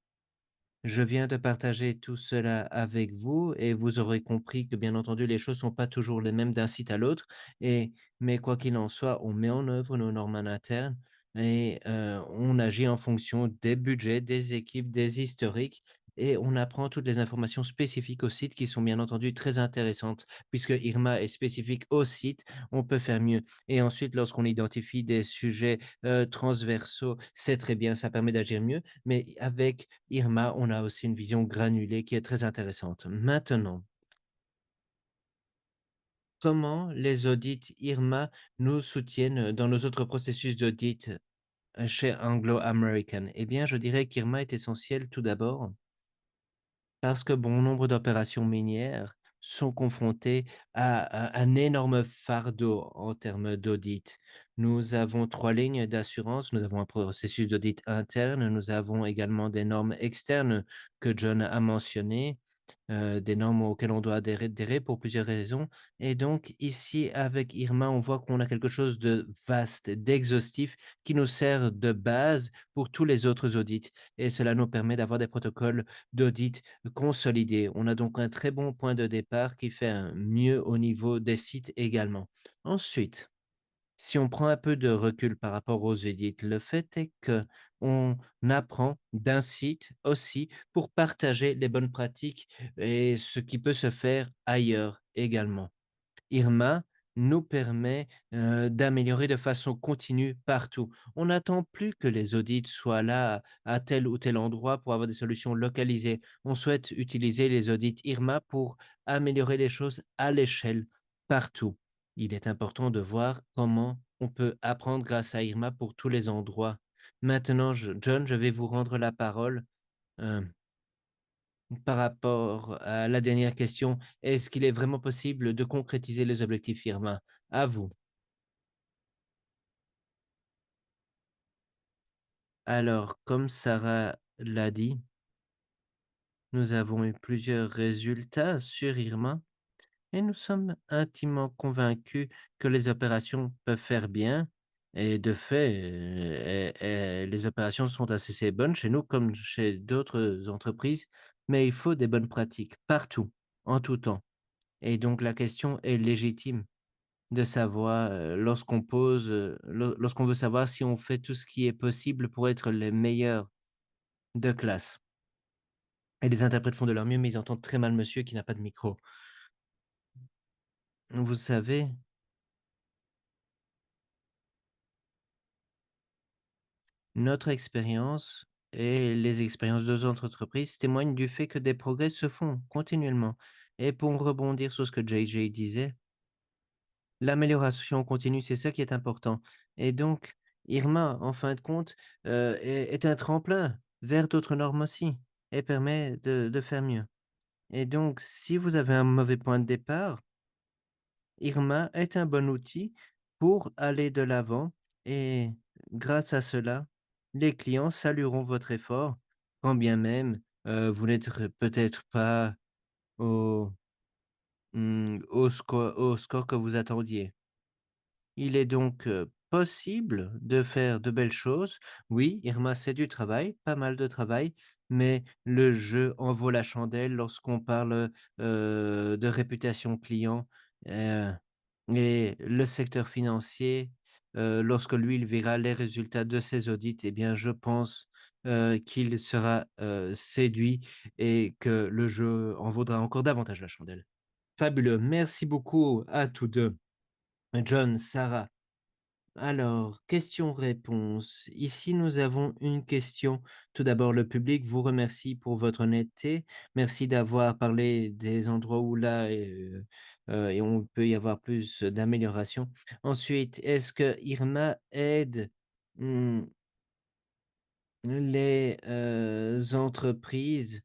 Je viens de partager tout cela avec vous et vous aurez compris que, bien entendu, les choses sont pas toujours les mêmes d'un site à l'autre mais quoi qu'il en soit, on met en œuvre nos normes en interne et on agit en fonction des budgets, des équipes, des historiques et on apprend toutes les informations spécifiques au site qui sont, bien entendu, très intéressantes. Puisque IRMA est spécifique au site, on peut faire mieux et ensuite, lorsqu'on identifie des sujets, transversaux, c'est très bien, ça permet d'agir mieux, mais avec IRMA, on a aussi une vision granulée qui est très intéressante. Maintenant, comment les audits IRMA nous soutiennent dans nos autres processus d'audit chez Anglo American? Eh bien, je dirais qu'IRMA est essentiel tout d'abord Parce que bon nombre d'opérations minières sont confrontées à un énorme fardeau en termes d'audit. Nous avons 3 lignes d'assurance, nous avons un processus d'audit interne, nous avons également des normes externes que John a mentionnées, des normes auxquelles on doit adhérer pour plusieurs raisons. Et donc ici, avec Irma, on voit qu'on a quelque chose de vaste, d'exhaustif, qui nous sert de base pour tous les autres audits et cela nous permet d'avoir des protocoles d'audit consolidés. On a donc un très bon point de départ qui fait un mieux au niveau des sites également. Ensuite, si on prend un peu de recul par rapport aux audits, le fait est que on apprend d'un site aussi pour partager les bonnes pratiques et ce qui peut se faire ailleurs également. Irma nous permet, d'améliorer de façon continue partout. On n'attend plus que les audits soient là à tel ou tel endroit pour avoir des solutions localisées. On souhaite utiliser les audits Irma pour améliorer les choses à l'échelle, partout. Il est important de voir comment on peut apprendre grâce à Irma pour tous les endroits. Maintenant, John, je vais vous rendre la parole. Heu Par rapport à la dernière question, est-ce qu'il est vraiment possible de concrétiser les objectifs Irma? À vous. Alors, comme Sarah l'a dit, nous avons eu plusieurs résultats sur Irma et nous sommes intimement convaincus que les opérations peuvent faire bien. Et de fait, les opérations sont assez bonnes chez nous comme chez d'autres entreprises, mais il faut des bonnes pratiques partout, en tout temps. Et donc la question est légitime. De savoir, lorsqu'on veut savoir si on fait tout ce qui est possible pour être les meilleurs de classe. Et les interprètes font de leur mieux, mais ils entendent très mal monsieur qui n'a pas de micro. Vous savez, notre expérience et les expériences d'autres entreprises témoignent du fait que des progrès se font continuellement. Et pour rebondir sur ce que JJ disait, l'amélioration continue, c'est ça qui est important. Et donc, Irma, en fin de compte, est un tremplin vers d'autres normes aussi et permet de faire mieux. Et donc, si vous avez un mauvais point de départ, Irma est un bon outil pour aller de l'avant et grâce à cela, les clients salueront votre effort, quand bien même, vous n'êtes peut-être pas au, au score que vous attendiez. Il est donc, possible de faire de belles choses. Oui, Irma, c'est du travail, pas mal de travail, mais le jeu en vaut la chandelle lorsqu'on parle, de réputation client, heu et le secteur financier, lorsque lui, il verra les résultats de ses audits, eh bien, je pense, qu'il sera, séduit et que le jeu en vaudra encore davantage la chandelle. Fabuleux, merci beaucoup à tous 2, John, Sarah. Alors, question-réponse. Ici, nous avons une question. Tout d'abord, le public vous remercie pour votre honnêteté. Merci d'avoir parlé des endroits où là, et on peut y avoir plus d'amélioration. Ensuite, est-ce que Irma aide hmm, les entreprises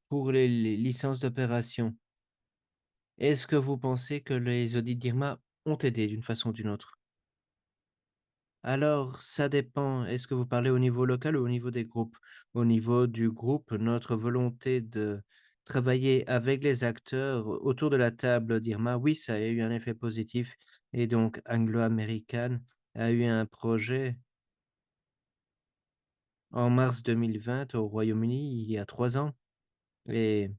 pour les licences d'opération? Est-ce que vous pensez que les audits d'Irma ont aidé d'une façon ou d'une autre? Alors, ça dépend. Est-ce que vous parlez au niveau local ou au niveau des groupes? Au niveau du groupe, notre volonté de travailler avec les acteurs autour de la table d'Irma, oui, ça a eu un effet positif. Et donc, Anglo-American a eu un projet en mars 2020 au Royaume-Uni, il y a 3 ans. Et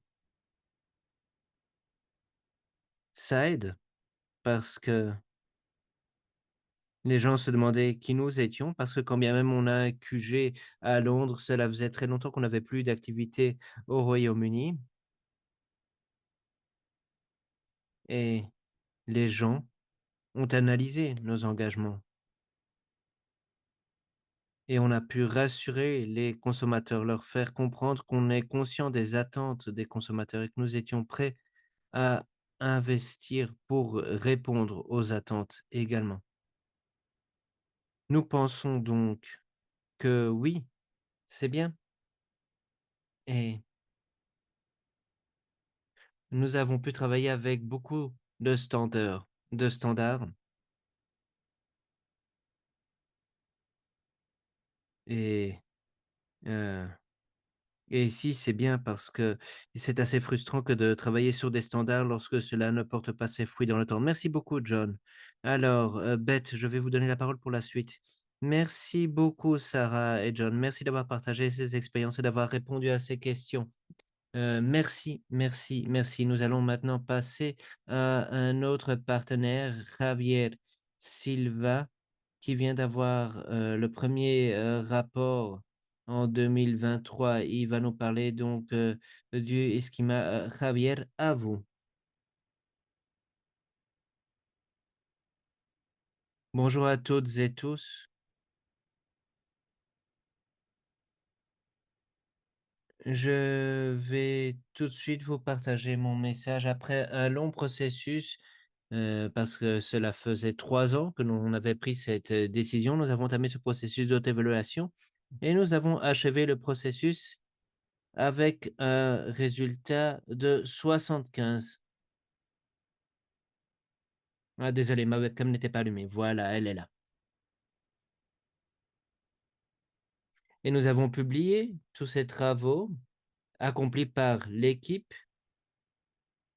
ça aide parce que les gens se demandaient qui nous étions, parce que quand bien même on a un QG à Londres, cela faisait très longtemps qu'on n'avait plus d'activité au Royaume-Uni. Et les gens ont analysé nos engagements et on a pu rassurer les consommateurs, leur faire comprendre qu'on est conscient des attentes des consommateurs et que nous étions prêts à investir pour répondre aux attentes également. Nous pensons donc que oui, c'est bien. nous avons pu travailler avec beaucoup de standards et heu et ici, c'est bien parce que c'est assez frustrant que de travailler sur des standards lorsque cela ne porte pas ses fruits dans le temps. Merci beaucoup, John. Alors, Beth, je vais vous donner la parole pour la suite. Merci beaucoup, Sarah et John. Merci d'avoir partagé ces expériences et d'avoir répondu à ces questions. Merci, merci, merci. Nous allons maintenant passer à un autre partenaire, Javier Silva, qui vient d'avoir, le premier rapport en 2023. Il va nous parler donc, du Esquima. Javier, à vous. Bonjour à toutes et tous. Je vais tout de suite vous partager mon message après un long processus, parce que cela faisait 3 ans que l'on avait pris cette, décision. Nous avons entamé ce processus d'auto-évaluation et nous avons achevé le processus avec un résultat de 75. Ah désolé, ma webcam n'était pas allumée. Voilà, elle est là. Et nous avons publié tous ces travaux accomplis par l'équipe,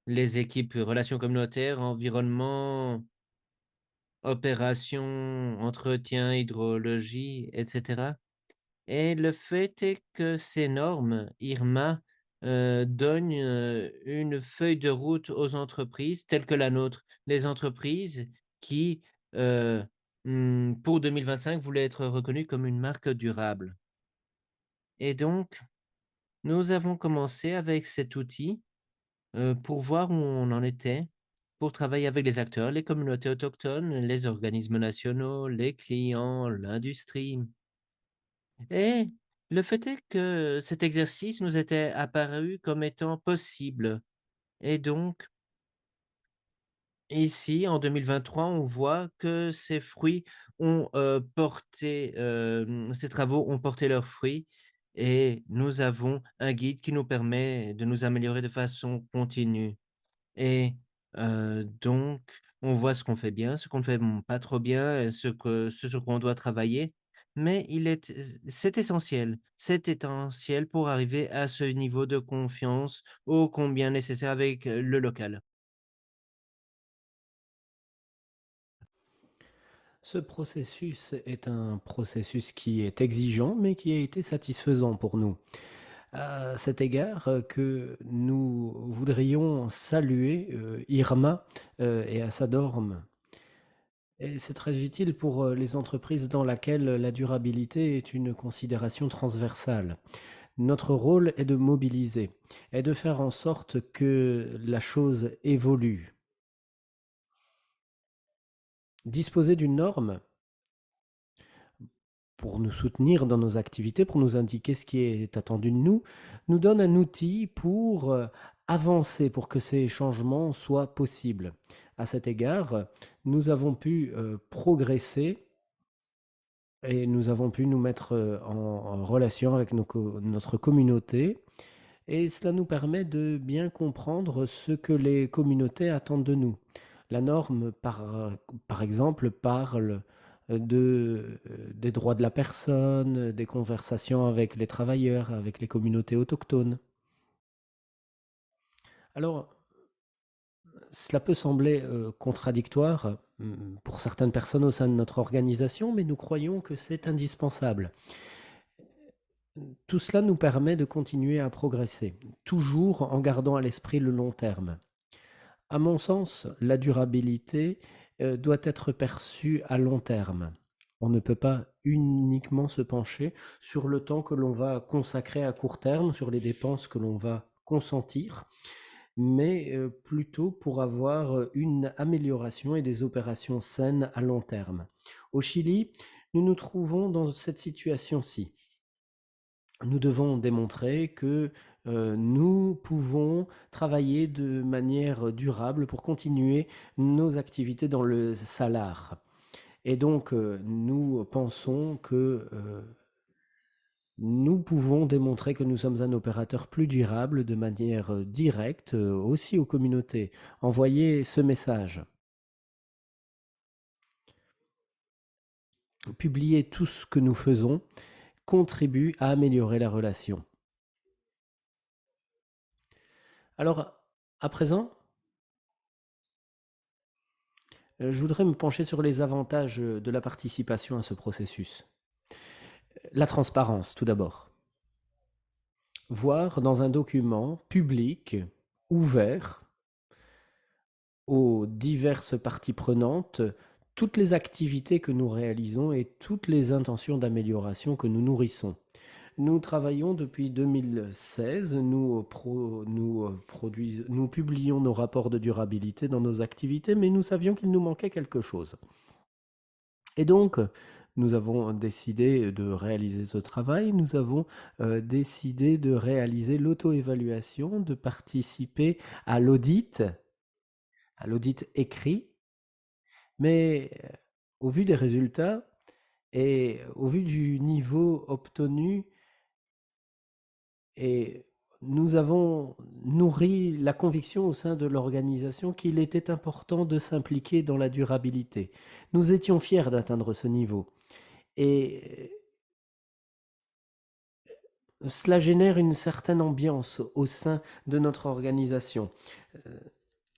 les équipes relations communautaires, environnement, opérations, entretien, hydrologie, et cetera. Et le fait est que ces normes, IRMA, donnent, une feuille de route aux entreprises telles que la nôtre. Les entreprises qui, heu, pour 2025 voulaient être reconnues comme une marque durable. Et donc, nous avons commencé avec cet outil, pour voir où on en était, pour travailler avec les acteurs, les communautés autochtones, les organismes nationaux, les clients, l'industrie. Et le fait est que cet exercice nous était apparu comme étant possible. Et donc, ici, en 2023, on voit que ces fruits ont porté, ces travaux ont porté leurs fruits et nous avons un guide qui nous permet de nous améliorer de façon continue. Et donc, on voit ce qu'on fait bien, ce qu'on ne fait, pas trop bien et ce sur quoi on doit travailler. Mais c'est essentiel. C'est essentiel pour arriver à ce niveau de confiance ô combien nécessaire avec, le local. Ce processus est un processus qui est exigeant, mais qui a été satisfaisant pour nous. À cet égard, que nous voudrions saluer, Irma, et Assadorm. Et c'est très utile pour, les entreprises dans laquelle la durabilité est une considération transversale. Notre rôle est de mobiliser et de faire en sorte que la chose évolue. Disposer d'une norme pour nous soutenir dans nos activités, pour nous indiquer ce qui est attendu de nous, nous donne un outil pour avancer, pour que ces changements soient possibles. À cet égard, nous avons pu progresser et nous avons pu nous mettre en relation avec notre communauté. Et cela nous permet de bien comprendre ce que les communautés attendent de nous. La norme, par exemple, parle des droits de la personne, des conversations avec les travailleurs, avec les communautés autochtones. Alors, cela peut sembler contradictoire pour certaines personnes au sein de notre organisation, mais nous croyons que c'est indispensable. Tout cela nous permet de continuer à progresser, toujours en gardant à l'esprit le long terme. À mon sens, la durabilité, doit être perçue à long terme. On ne peut pas uniquement se pencher sur le temps que l'on va consacrer à court terme, sur les dépenses que l'on va consentir, mais plutôt pour avoir, une amélioration et des opérations saines à long terme. Au Chili, nous nous trouvons dans cette situation-ci. Nous devons démontrer que nous pouvons travailler de manière durable pour continuer nos activités dans le salar. Et donc, nous pensons que Nous pouvons démontrer que nous sommes un opérateur plus durable de manière directe aussi aux communautés. Envoyer ce message. Publier tout ce que nous faisons contribue à améliorer la relation. Alors, à présent, je voudrais me pencher sur les avantages de la participation à ce processus. La transparence, tout d'abord. Voir dans un document public, ouvert, aux diverses parties prenantes, toutes les activités que nous réalisons et toutes les intentions d'amélioration que nous nourrissons. Nous travaillons depuis 2016, nous publions nos rapports de durabilité dans nos activités, mais nous savions qu'il nous manquait quelque chose. Et donc, nous avons décidé de réaliser ce travail, nous avons décidé de réaliser l'auto-évaluation, de participer à l'audit écrit, mais au vu des résultats et au vu du niveau obtenu, et nous avons nourri la conviction au sein de l'organisation qu'il était important de s'impliquer dans la durabilité. Nous étions fiers d'atteindre ce niveau et cela génère une certaine ambiance au sein de notre organisation.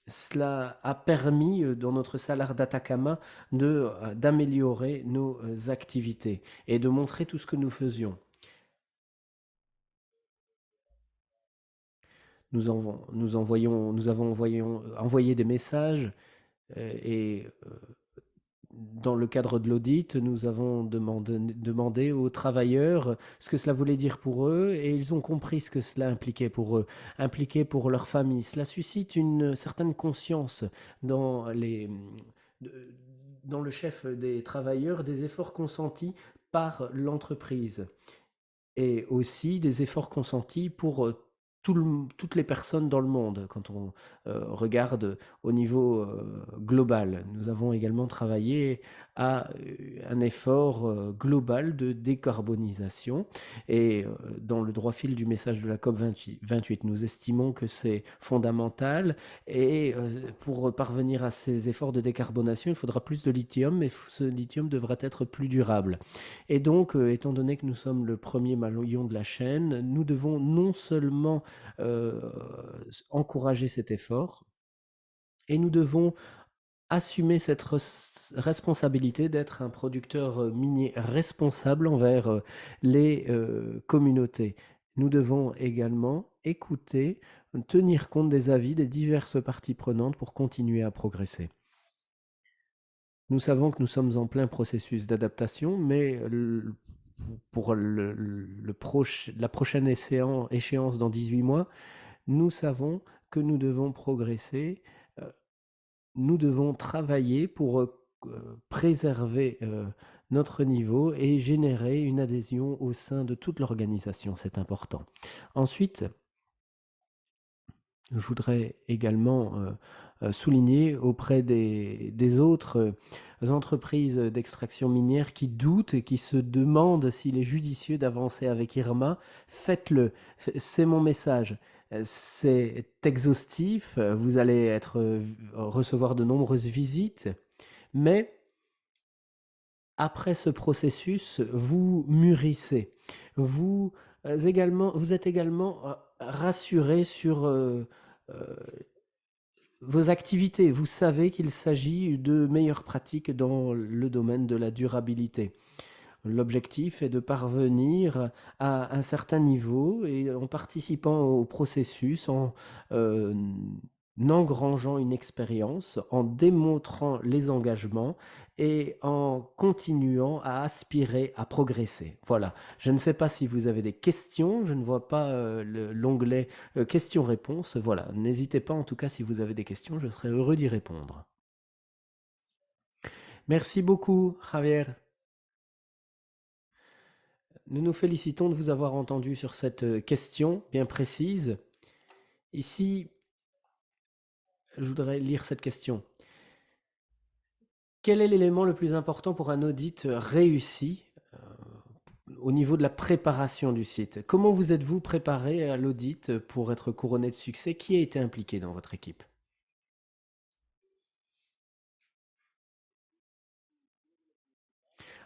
Cela a permis, dans notre salaire d'Atacama, d'améliorer nos activités et de montrer tout ce que nous faisions. Nous avons envoyé des messages et dans le cadre de l'audit, nous avons demandé aux travailleurs ce que cela voulait dire pour eux et ils ont compris ce que cela impliquait pour eux, impliquait pour leur famille. Cela suscite une certaine conscience dans dans le chef des travailleurs des efforts consentis par l'entreprise et aussi des efforts consentis pour toutes les personnes dans le monde quand on regarde au niveau global. Nous avons également travaillé à un effort global de décarbonisation et dans le droit fil du message de la COP 28, nous estimons que c'est fondamental et pour parvenir à ces efforts de décarbonation, il faudra plus de lithium, mais ce lithium devra être plus durable. Et donc, étant donné que nous sommes le premier maillon de la chaîne, nous devons non seulement euh, encourager cet effort, et nous devons assumer cette responsabilité d'être un producteur minier responsable envers les communautés. Nous devons également écouter, tenir compte des avis des diverses parties prenantes pour continuer à progresser. Nous savons que nous sommes en plein processus d'adaptation, mais pour la prochaine échéance dans 18 mois, nous savons que nous devons progresser, nous devons travailler pour préserver notre niveau et générer une adhésion au sein de toute l'organisation. C'est important. Ensuite, je voudrais également souligner auprès des autres entreprises d'extraction minière qui doutent et qui se demandent s'il est judicieux d'avancer avec Irma, faites-le. C'est mon message. C'est exhaustif, vous allez recevoir de nombreuses visites, mais après ce processus, vous mûrissez. Vous, vous êtes également rassuré sur vos activités. Vous savez qu'il s'agit de meilleures pratiques dans le domaine de la durabilité. L'objectif est de parvenir à un certain niveau et en participant au processus, en engrangeant une expérience, en démontrant les engagements et en continuant à aspirer à progresser. Voilà. Je ne sais pas si vous avez des questions. Je ne vois pas l'onglet questions-réponses. Voilà. N'hésitez pas en tout cas si vous avez des questions. Je serai heureux d'y répondre. Merci beaucoup, Javier. Nous nous félicitons de vous avoir entendu sur cette question bien précise. Ici, je voudrais lire cette question. Quel est l'élément le plus important pour un audit réussi au niveau de la préparation du site. Comment vous êtes-vous préparé à l'audit pour être couronné de succès? Qui a été impliqué dans votre équipe?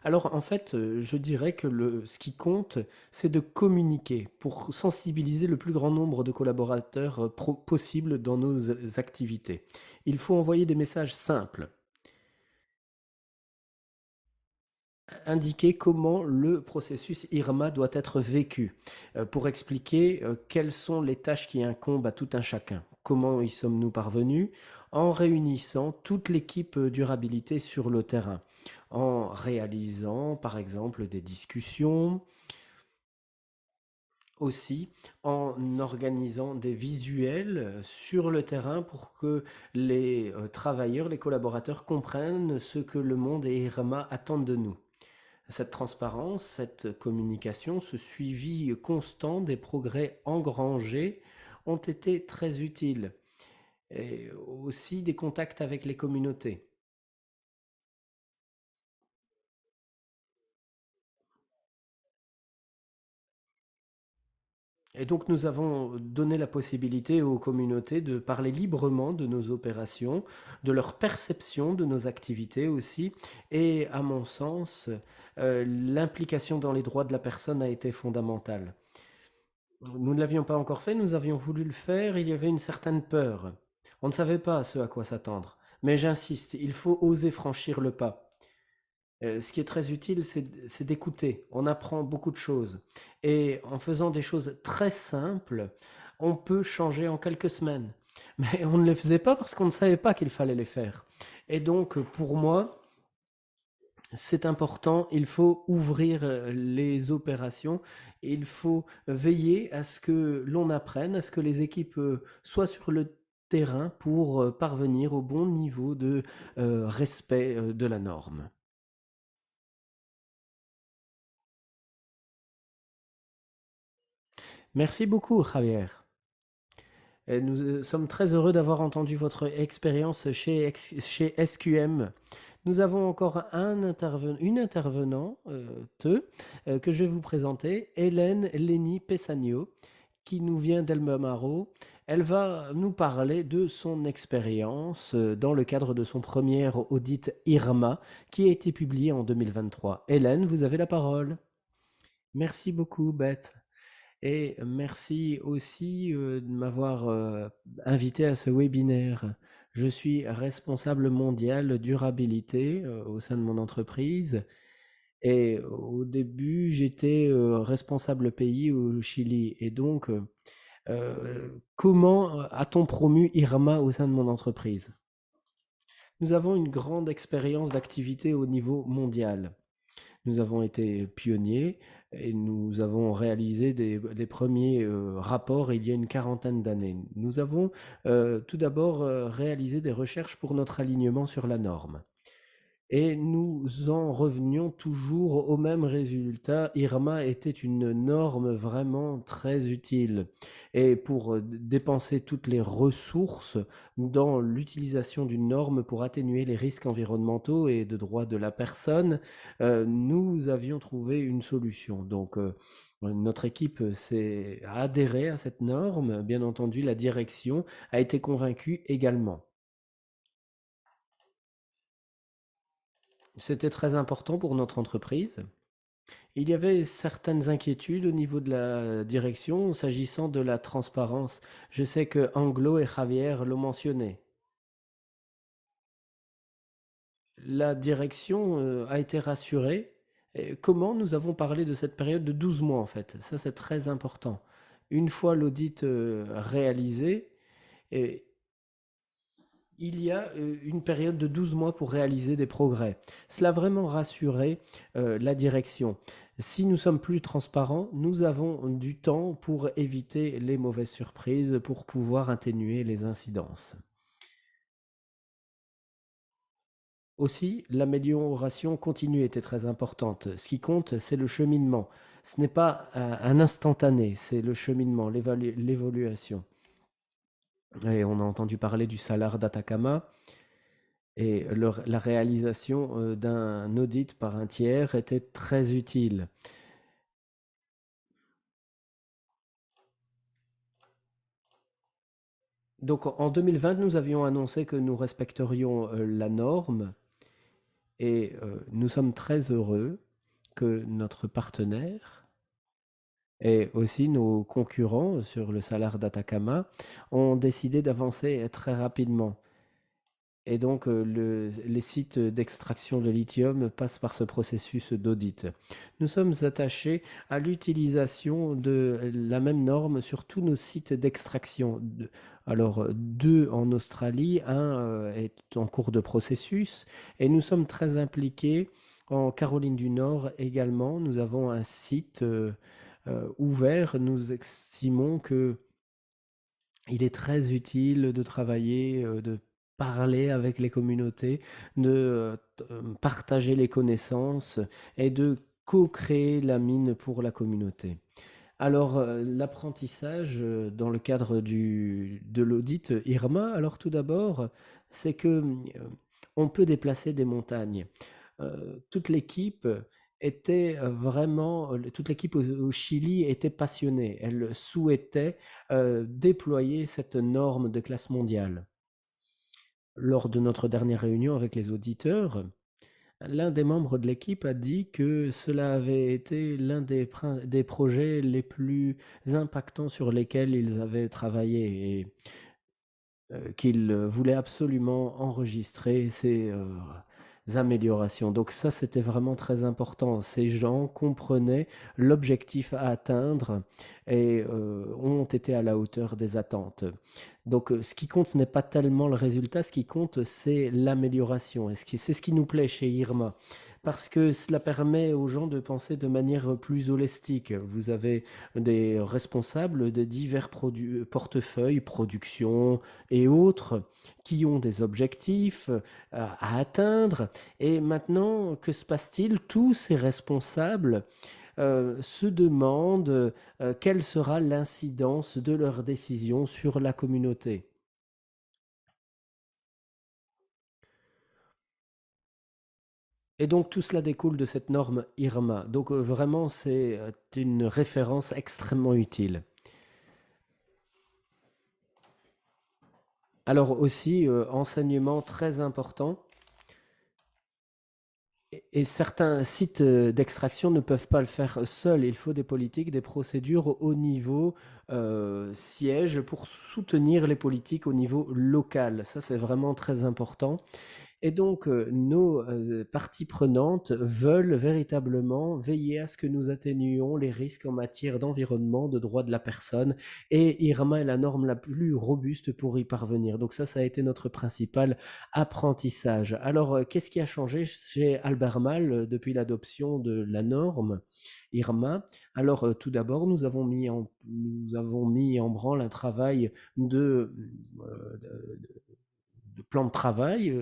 Alors en fait, je dirais que ce qui compte, c'est de communiquer pour sensibiliser le plus grand nombre de collaborateurs, possible dans nos activités. Il faut envoyer des messages simples. Indiquer comment le processus IRMA doit être vécu, pour expliquer quelles sont les tâches qui incombent à tout un chacun. Comment y sommes-nous parvenus? En réunissant toute l'équipe durabilité sur le terrain, en réalisant par exemple des discussions, aussi en organisant des visuels sur le terrain pour que les travailleurs, les collaborateurs comprennent ce que le monde et IRMA attendent de nous. Cette transparence, cette communication, ce suivi constant des progrès engrangés ont été très utiles. Et aussi des contacts avec les communautés. Et donc nous avons donné la possibilité aux communautés de parler librement de nos opérations, de leur perception de nos activités aussi. Et à mon sens, l'implication dans les droits de la personne a été fondamentale. Nous ne l'avions pas encore fait, nous avions voulu le faire, il y avait une certaine peur. On ne savait pas ce à quoi s'attendre. Mais j'insiste, il faut oser franchir le pas. Ce qui est très utile, c'est d'écouter. On apprend beaucoup de choses. Et en faisant des choses très simples, on peut changer en quelques semaines. Mais on ne les faisait pas parce qu'on ne savait pas qu'il fallait les faire. Et donc, pour moi, c'est important, il faut ouvrir les opérations, il faut veiller à ce que l'on apprenne, à ce que les équipes soient sur le terrain pour parvenir au bon niveau de respect de la norme. Merci beaucoup, Javier. Et nous sommes très heureux d'avoir entendu votre expérience chez SQM. Nous avons encore une intervenante que je vais vous présenter, Hélène Léni Pessagno, qui nous vient d'Elmamaro. Elle va nous parler de son expérience dans le cadre de son premier audit IRMA qui a été publié en 2023. Hélène, vous avez la parole. Merci beaucoup, Beth. Et merci aussi de m'avoir invité à ce webinaire. Je suis responsable mondial durabilité au sein de mon entreprise. Et au début, j'étais responsable pays au Chili. Et donc, comment a-t-on promu IRMA au sein de mon entreprise? Nous avons une grande expérience d'activité au niveau mondial. Nous avons été pionniers et nous avons réalisé les premiers rapports il y a une quarantaine d'années. Nous avons tout d'abord réalisé des recherches pour notre alignement sur la norme. Et nous en revenions toujours au même résultat. IRMA était une norme vraiment très utile. Et pour dépenser toutes les ressources dans l'utilisation d'une norme pour atténuer les risques environnementaux et de droits de la personne, nous avions trouvé une solution. Donc, notre équipe s'est adhérée à cette norme. Bien entendu, la direction a été convaincue également. C'était très important pour notre entreprise. Il y avait certaines inquiétudes au niveau de la direction s'agissant de la transparence. Je sais que Anglo et Javier l'ont mentionné. La direction a été rassurée. Et comment nous avons parlé de cette période de 12 mois en fait? Ça, c'est très important. Une fois l'audit réalisé, et il y a une période de 12 mois pour réaliser des progrès. Cela a vraiment rassuré la direction. Si nous sommes plus transparents, nous avons du temps pour éviter les mauvaises surprises, pour pouvoir atténuer les incidences. Aussi, l'amélioration continue était très importante. Ce qui compte, c'est le cheminement. Ce n'est pas un instantané, c'est le cheminement, l'évolution. Et on a entendu parler du Salar d'Atacama. Et la réalisation d'un audit par un tiers était très utile. Donc en 2020, nous avions annoncé que nous respecterions, la norme et nous sommes très heureux que notre partenaire et aussi nos concurrents sur le salaire d'Atacama ont décidé d'avancer très rapidement. Et donc, les sites d'extraction de lithium passent par ce processus d'audit. Nous sommes attachés à l'utilisation de la même norme sur tous nos sites d'extraction. Alors, deux en Australie, un est en cours de processus, et nous sommes très impliqués en Caroline du Nord également. Nous avons un site ouvert. Nous estimons que il est très utile de travailler, de parler avec les communautés, de, partager les connaissances et de co-créer la mine pour la communauté. Alors, l'apprentissage, dans le cadre de l'audit IRMA, alors tout d'abord, c'est que, on peut déplacer des montagnes. Toute l'équipe était vraiment, toute l'équipe au Chili était passionnée. Elle souhaitait déployer cette norme de classe mondiale. Lors de notre dernière réunion avec les auditeurs, l'un des membres de l'équipe a dit que cela avait été l'un des projets les plus impactants sur lesquels ils avaient travaillé et qu'il voulait absolument enregistrer ces améliorations. Donc ça, c'était vraiment très important. Ces gens comprenaient l'objectif à atteindre et ont été à la hauteur des attentes. Donc ce qui compte, ce n'est pas tellement le résultat, ce qui compte, c'est l'amélioration. Et c'est ce qui nous plaît chez Irma. Parce que cela permet aux gens de penser de manière plus holistique. Vous avez des responsables de divers portefeuilles, production, et autres qui ont des objectifs à atteindre. Et maintenant, que se passe-t-il? Tous ces responsables se demandent quelle sera l'incidence de leurs décisions sur la communauté. Et donc tout cela découle de cette norme IRMA. Donc vraiment, c'est une référence extrêmement utile. Alors aussi, enseignement très important, et certains sites d'extraction ne peuvent pas le faire seuls. Il faut des politiques, des procédures au niveau siège pour soutenir les politiques au niveau local. Ça, c'est vraiment très important. Et donc, nos parties prenantes veulent véritablement veiller à ce que nous atténuions les risques en matière d'environnement, de droits de la personne, et IRMA est la norme la plus robuste pour y parvenir. Donc ça a été notre principal apprentissage. Alors, qu'est-ce qui a changé chez Albermal depuis l'adoption de la norme IRMA? Alors, tout d'abord, nous avons mis en branle un travail de plan de travail.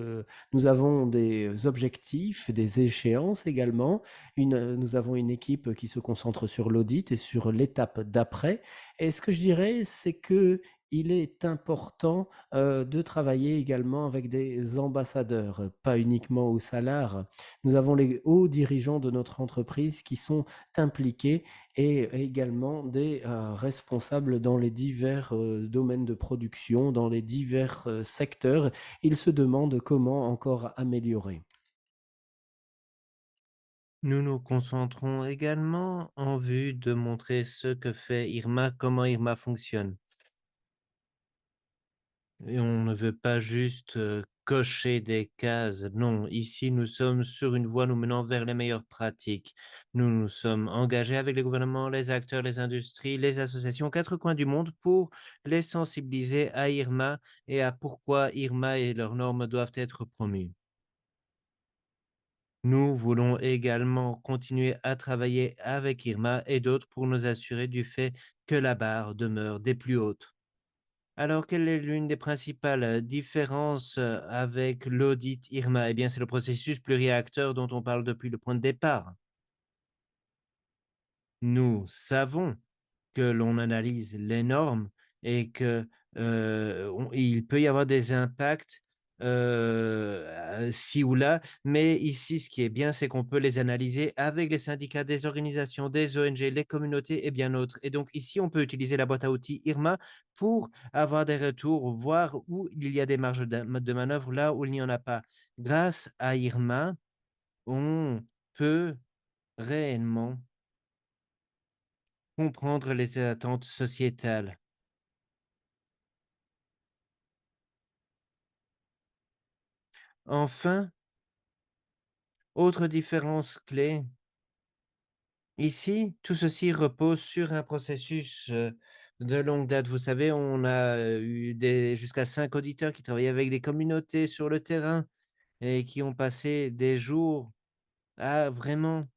Nous avons des objectifs, des échéances également. Nous avons une équipe qui se concentre sur l'audit et sur l'étape d'après. Et ce que je dirais, c'est que il est important de travailler également avec des ambassadeurs, pas uniquement au salaire. Nous avons les hauts dirigeants de notre entreprise qui sont impliqués et également des responsables dans les divers domaines de production, dans les divers secteurs. Ils se demandent comment encore améliorer. Nous nous concentrons également en vue de montrer ce que fait Irma, comment Irma fonctionne. Et on ne veut pas juste cocher des cases. Non, ici, nous sommes sur une voie nous menant vers les meilleures pratiques. Nous nous sommes engagés avec les gouvernements, les acteurs, les industries, les associations aux quatre coins du monde pour les sensibiliser à Irma et à pourquoi Irma et leurs normes doivent être promues. Nous voulons également continuer à travailler avec Irma et d'autres pour nous assurer du fait que la barre demeure des plus hautes. Alors, quelle est l'une des principales différences avec l'audit Irma? Eh bien, c'est le processus pluriacteur dont on parle depuis le point de départ. Nous savons que l'on analyse les normes et que il peut y avoir des impacts ci ou là. Mais ici, ce qui est bien, c'est qu'on peut les analyser avec les syndicats, des organisations, des ONG, les communautés et bien d'autres. Et donc ici, on peut utiliser la boîte à outils IRMA pour avoir des retours, voir où il y a des marges de manœuvre, là où il n'y en a pas. Grâce à IRMA, on peut réellement comprendre les attentes sociétales. Enfin, autre différence clé, ici, tout ceci repose sur un processus, de longue date. Vous savez, on a eu des jusqu'à 5 auditeurs qui travaillaient avec les communautés sur le terrain et qui ont passé des jours à vraiment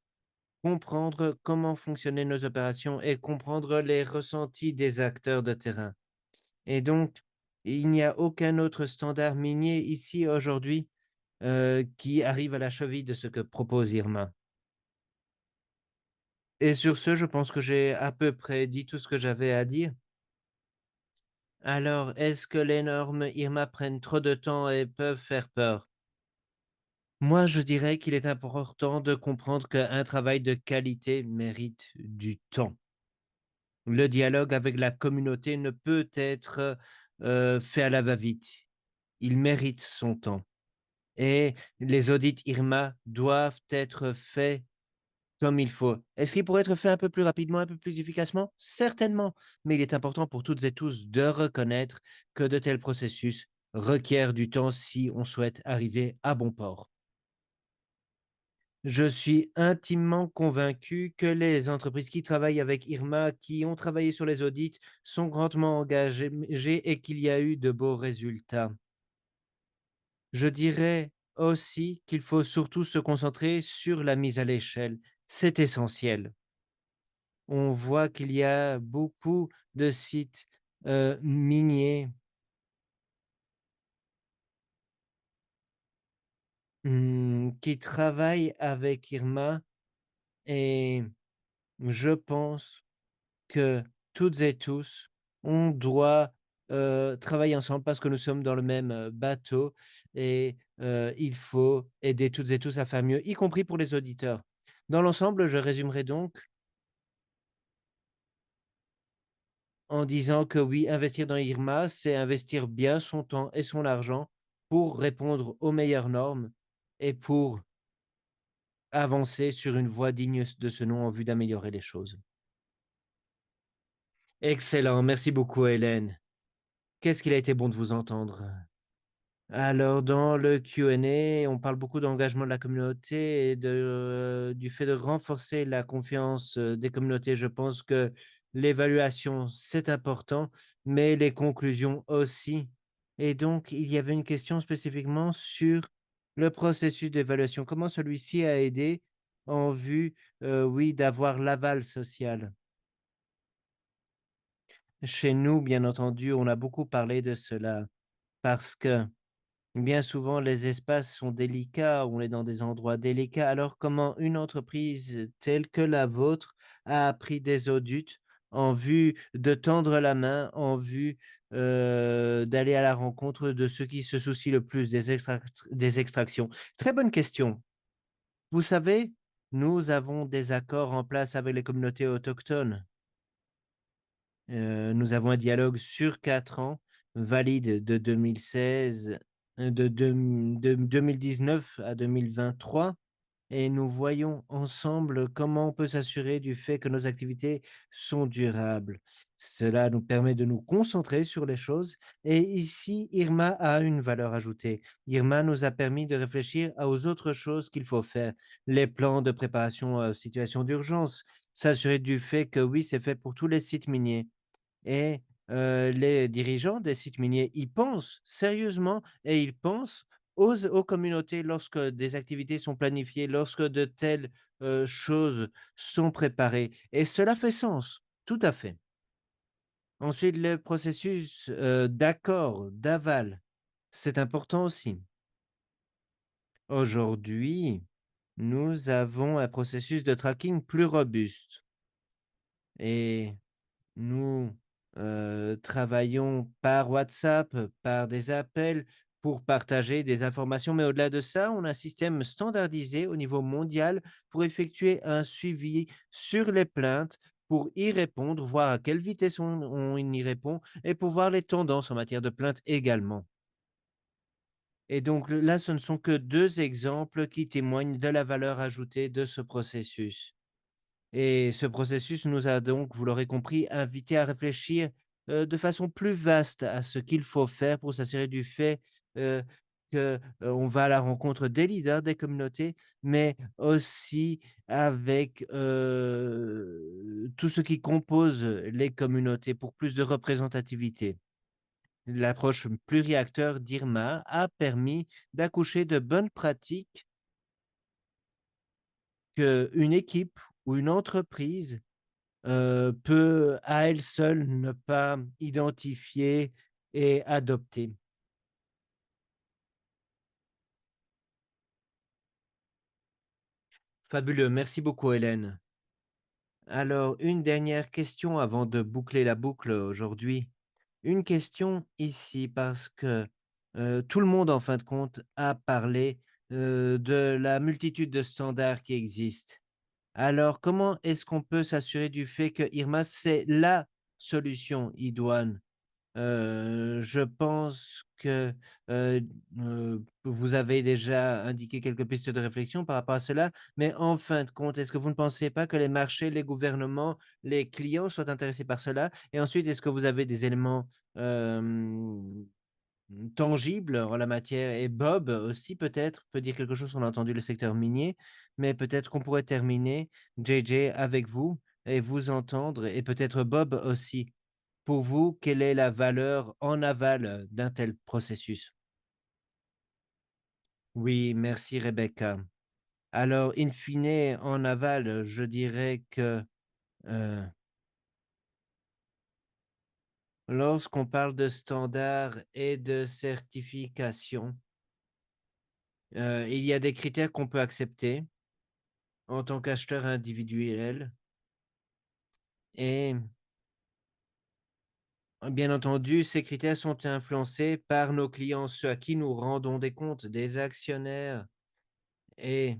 comprendre comment fonctionnaient nos opérations et comprendre les ressentis des acteurs de terrain. Et donc, il n'y a aucun autre standard minier ici aujourd'hui, qui arrive à la cheville de ce que propose IRMA. Et sur ce, je pense que j'ai à peu près dit tout ce que j'avais à dire. Alors, est-ce que les normes IRMA prennent trop de temps et peuvent faire peur? Moi, je dirais qu'il est important de comprendre qu'un travail de qualité mérite du temps. Le dialogue avec la communauté ne peut être, fait à la va-vite. Il mérite son temps et les audits IRMA doivent être faits comme il faut. Est-ce qu'il pourrait être fait un peu plus rapidement, un peu plus efficacement? Certainement, mais il est important pour toutes et tous de reconnaître que de tels processus requièrent du temps si on souhaite arriver à bon port. Je suis intimement convaincu que les entreprises qui travaillent avec IRMA, qui ont travaillé sur les audits, sont grandement engagées et qu'il y a eu de beaux résultats. Je dirais aussi qu'il faut surtout se concentrer sur la mise à l'échelle. C'est essentiel. On voit qu'il y a beaucoup de sites, miniers, qui travaillent avec IRMA et je pense que toutes et tous, on doit, travailler ensemble parce que nous sommes dans le même, bateau et il faut aider toutes et tous à faire mieux, y compris pour les auditeurs. Dans l'ensemble, je résumerai donc en disant que oui, investir dans IRMA, c'est investir bien son temps et son argent pour répondre aux meilleures normes et pour avancer sur une voie digne de ce nom en vue d'améliorer les choses. Excellent, merci beaucoup Hélène. Qu'est-ce qu'il a été bon de vous entendre. Alors dans le Q&A, on parle beaucoup d'engagement de la communauté et du fait de renforcer la confiance, des communautés. Je pense que l'évaluation, c'est important, mais les conclusions aussi. Et donc, il y avait une question spécifiquement sur le processus d'évaluation. Comment celui-ci a aidé en vue, oui, d'avoir l'aval social? Chez nous, bien entendu, on a beaucoup parlé de cela parce que bien souvent, les espaces sont délicats, on est dans des endroits délicats. Alors, comment une entreprise telle que la vôtre a pris des audits en vue de tendre la main, en vue d'aller à la rencontre de ceux qui se soucient le plus des extractions? Très bonne question. Vous savez, nous avons des accords en place avec les communautés autochtones. Nous avons un dialogue sur 4 ans, valide de 2016, de 2019 à 2023 et nous voyons ensemble comment on peut s'assurer du fait que nos activités sont durables. Cela nous permet de nous concentrer sur les choses et ici, IRMA a une valeur ajoutée. IRMA nous a permis de réfléchir aux autres choses qu'il faut faire, les plans de préparation aux situations d'urgence, s'assurer du fait que oui, c'est fait pour tous les sites miniers et les dirigeants des sites miniers y pensent sérieusement et ils pensent aux communautés lorsque des activités sont planifiées, lorsque de telles, choses sont préparées et cela fait sens, tout à fait. Ensuite, le processus, d'accord, d'aval, c'est important aussi. Aujourd'hui, nous avons un processus de tracking plus robuste et nous, travaillons par WhatsApp, par des appels pour partager des informations. Mais au-delà de ça, on a un système standardisé au niveau mondial pour effectuer un suivi sur les plaintes, pour y répondre, voir à quelle vitesse on y répond et pour voir les tendances en matière de plaintes également. Et donc là, ce ne sont que 2 exemples qui témoignent de la valeur ajoutée de ce processus. Et ce processus nous a donc, vous l'aurez compris, invités à réfléchir, de façon plus vaste à ce qu'il faut faire pour s'assurer du fait, heu, que, on va à la rencontre des leaders des communautés, mais aussi avec, tout ce qui compose les communautés pour plus de représentativité. L'approche pluriacteur d'IRMA a permis d'accoucher de bonnes pratiques qu'une équipe ou une entreprise peut à elle seule ne pas identifier et adopter. Fabuleux, merci beaucoup Hélène. Alors, une dernière question avant de boucler la boucle aujourd'hui. Une question ici parce que, tout le monde en fin de compte a parlé, de la multitude de standards qui existent. Alors, comment est-ce qu'on peut s'assurer du fait que Irma, c'est la solution idoine? Je pense que, vous avez déjà indiqué quelques pistes de réflexion par rapport à cela, mais en fin de compte, est-ce que vous ne pensez pas que les marchés, les gouvernements, les clients soient intéressés par cela? Et ensuite, est-ce que vous avez des éléments, tangibles en la matière? Et Bob aussi peut-être peut dire quelque chose, on a entendu le secteur minier, mais peut-être qu'on pourrait terminer, JJ, avec vous et vous entendre et peut-être Bob aussi. Pour vous, quelle est la valeur en aval d'un tel processus? Oui, merci Rebecca. Alors, in fine, en aval, je dirais que euh, lorsqu'on parle de standards et de certification, il y a des critères qu'on peut accepter en tant qu'acheteur individuel et bien entendu, ces critères sont influencés par nos clients, ceux à qui nous rendons des comptes, des actionnaires. Et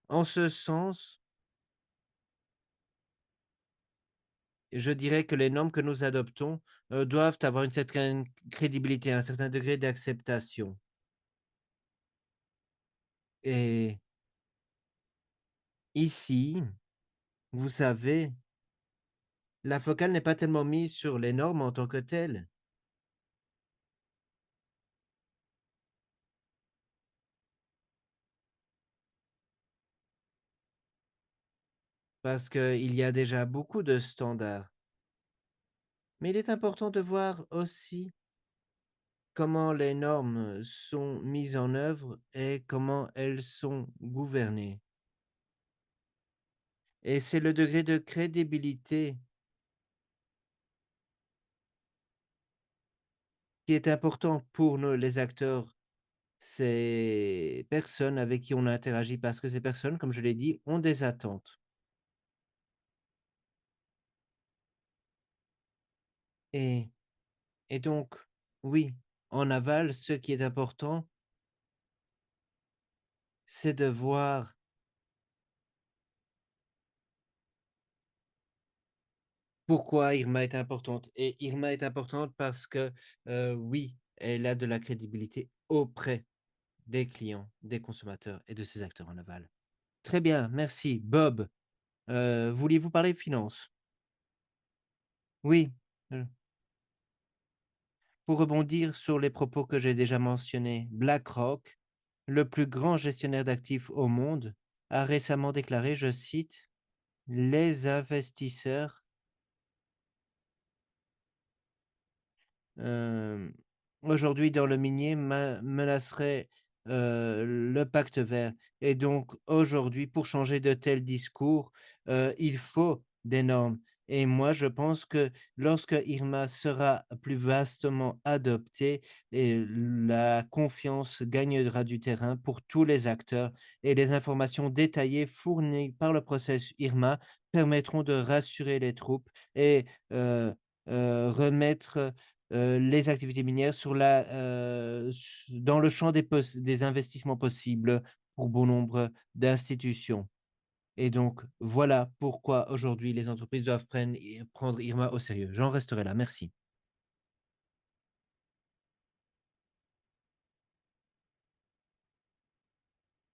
en ce sens, je dirais que les normes que nous adoptons, doivent avoir une certaine crédibilité, un certain degré d'acceptation et ici, vous savez, la focale n'est pas tellement mise sur les normes en tant que telles, parce qu'il y a déjà beaucoup de standards. Mais il est important de voir aussi comment les normes sont mises en œuvre et comment elles sont gouvernées et c'est le degré de crédibilité qui est important pour nous les acteurs. Ces personnes avec qui on interagit parce que ces personnes, comme je l'ai dit, ont des attentes et donc oui, en aval, ce qui est important, c'est de voir pourquoi Irma est importante et Irma est importante parce que, oui, elle a de la crédibilité auprès des clients, des consommateurs et de ces acteurs en aval. Très bien, merci. Bob, vouliez-vous parler finances? Oui, heu pour rebondir sur les propos que j'ai déjà mentionnés, BlackRock, le plus grand gestionnaire d'actifs au monde, a récemment déclaré, je cite: «Les investisseurs Hem, aujourd'hui dans le minier menacerait, le pacte vert et donc aujourd'hui pour changer de tels discours, il faut des normes et moi je pense que lorsque Irma sera plus vastement adoptée et la confiance gagnera du terrain pour tous les acteurs et les informations détaillées fournies par le processus Irma permettront de rassurer les troupes et remettre les activités minières sur dans le champ des investissements possibles pour bon nombre d'institutions. Et donc, voilà pourquoi aujourd'hui les entreprises doivent prendre IRMA au sérieux. J'en resterai là. Merci.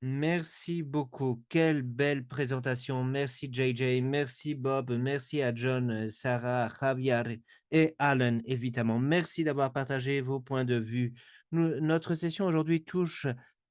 Merci beaucoup. Quelle belle présentation. Merci JJ, merci Bob, merci à John, Sarah, Javier et Alan, évidemment. Merci d'avoir partagé vos points de vue. Notre session aujourd'hui touche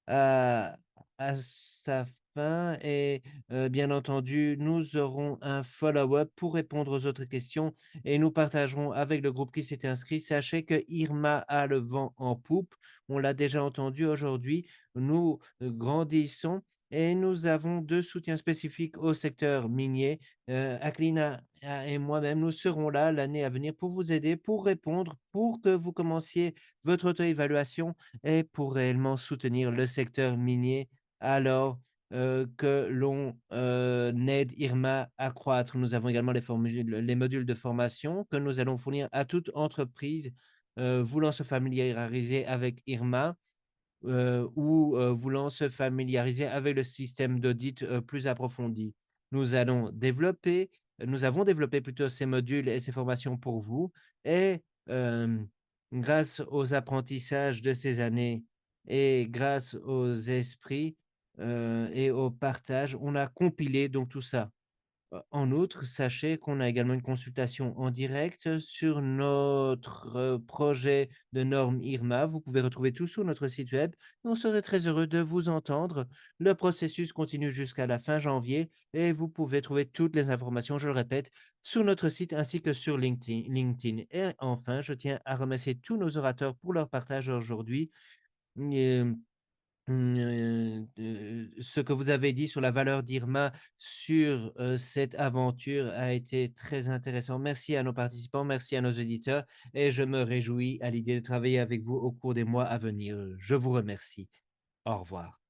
à, à sa fin et bien entendu, nous aurons un follow-up pour répondre aux autres questions et nous partagerons avec le groupe qui s'était inscrit. Sachez que Irma a le vent en poupe. On l'a déjà entendu aujourd'hui. Nous grandissons et nous avons 2 soutiens spécifiques au secteur minier. Aklina et moi-même, nous serons là l'année à venir pour vous aider, pour répondre, pour que vous commenciez votre auto-évaluation et pour réellement soutenir le secteur minier alors, que l'on, aide IRMA à croître. Nous avons également les modules de formation que nous allons fournir à toute entreprise, voulant se familiariser avec IRMA ou voulant se familiariser avec le système d'audit, plus approfondi. Nous avons développé plutôt ces modules et ces formations pour vous et grâce aux apprentissages de ces années et grâce aux esprits, et au partage, on a compilé donc tout ça. En outre, sachez qu'on a également une consultation en direct sur notre, projet de norme IRMA. Vous pouvez retrouver tout sur notre site web. On serait très heureux de vous entendre. Le processus continue jusqu'à la fin janvier et vous pouvez trouver toutes les informations, je le répète, sur notre site ainsi que sur LinkedIn. Et enfin, je tiens à remercier tous nos orateurs pour leur partage aujourd'hui. Ce que vous avez dit sur la valeur d'Irma sur, cette aventure a été très intéressant. Merci à nos participants, merci à nos auditeurs et je me réjouis à l'idée de travailler avec vous au cours des mois à venir. Je vous remercie. Au revoir.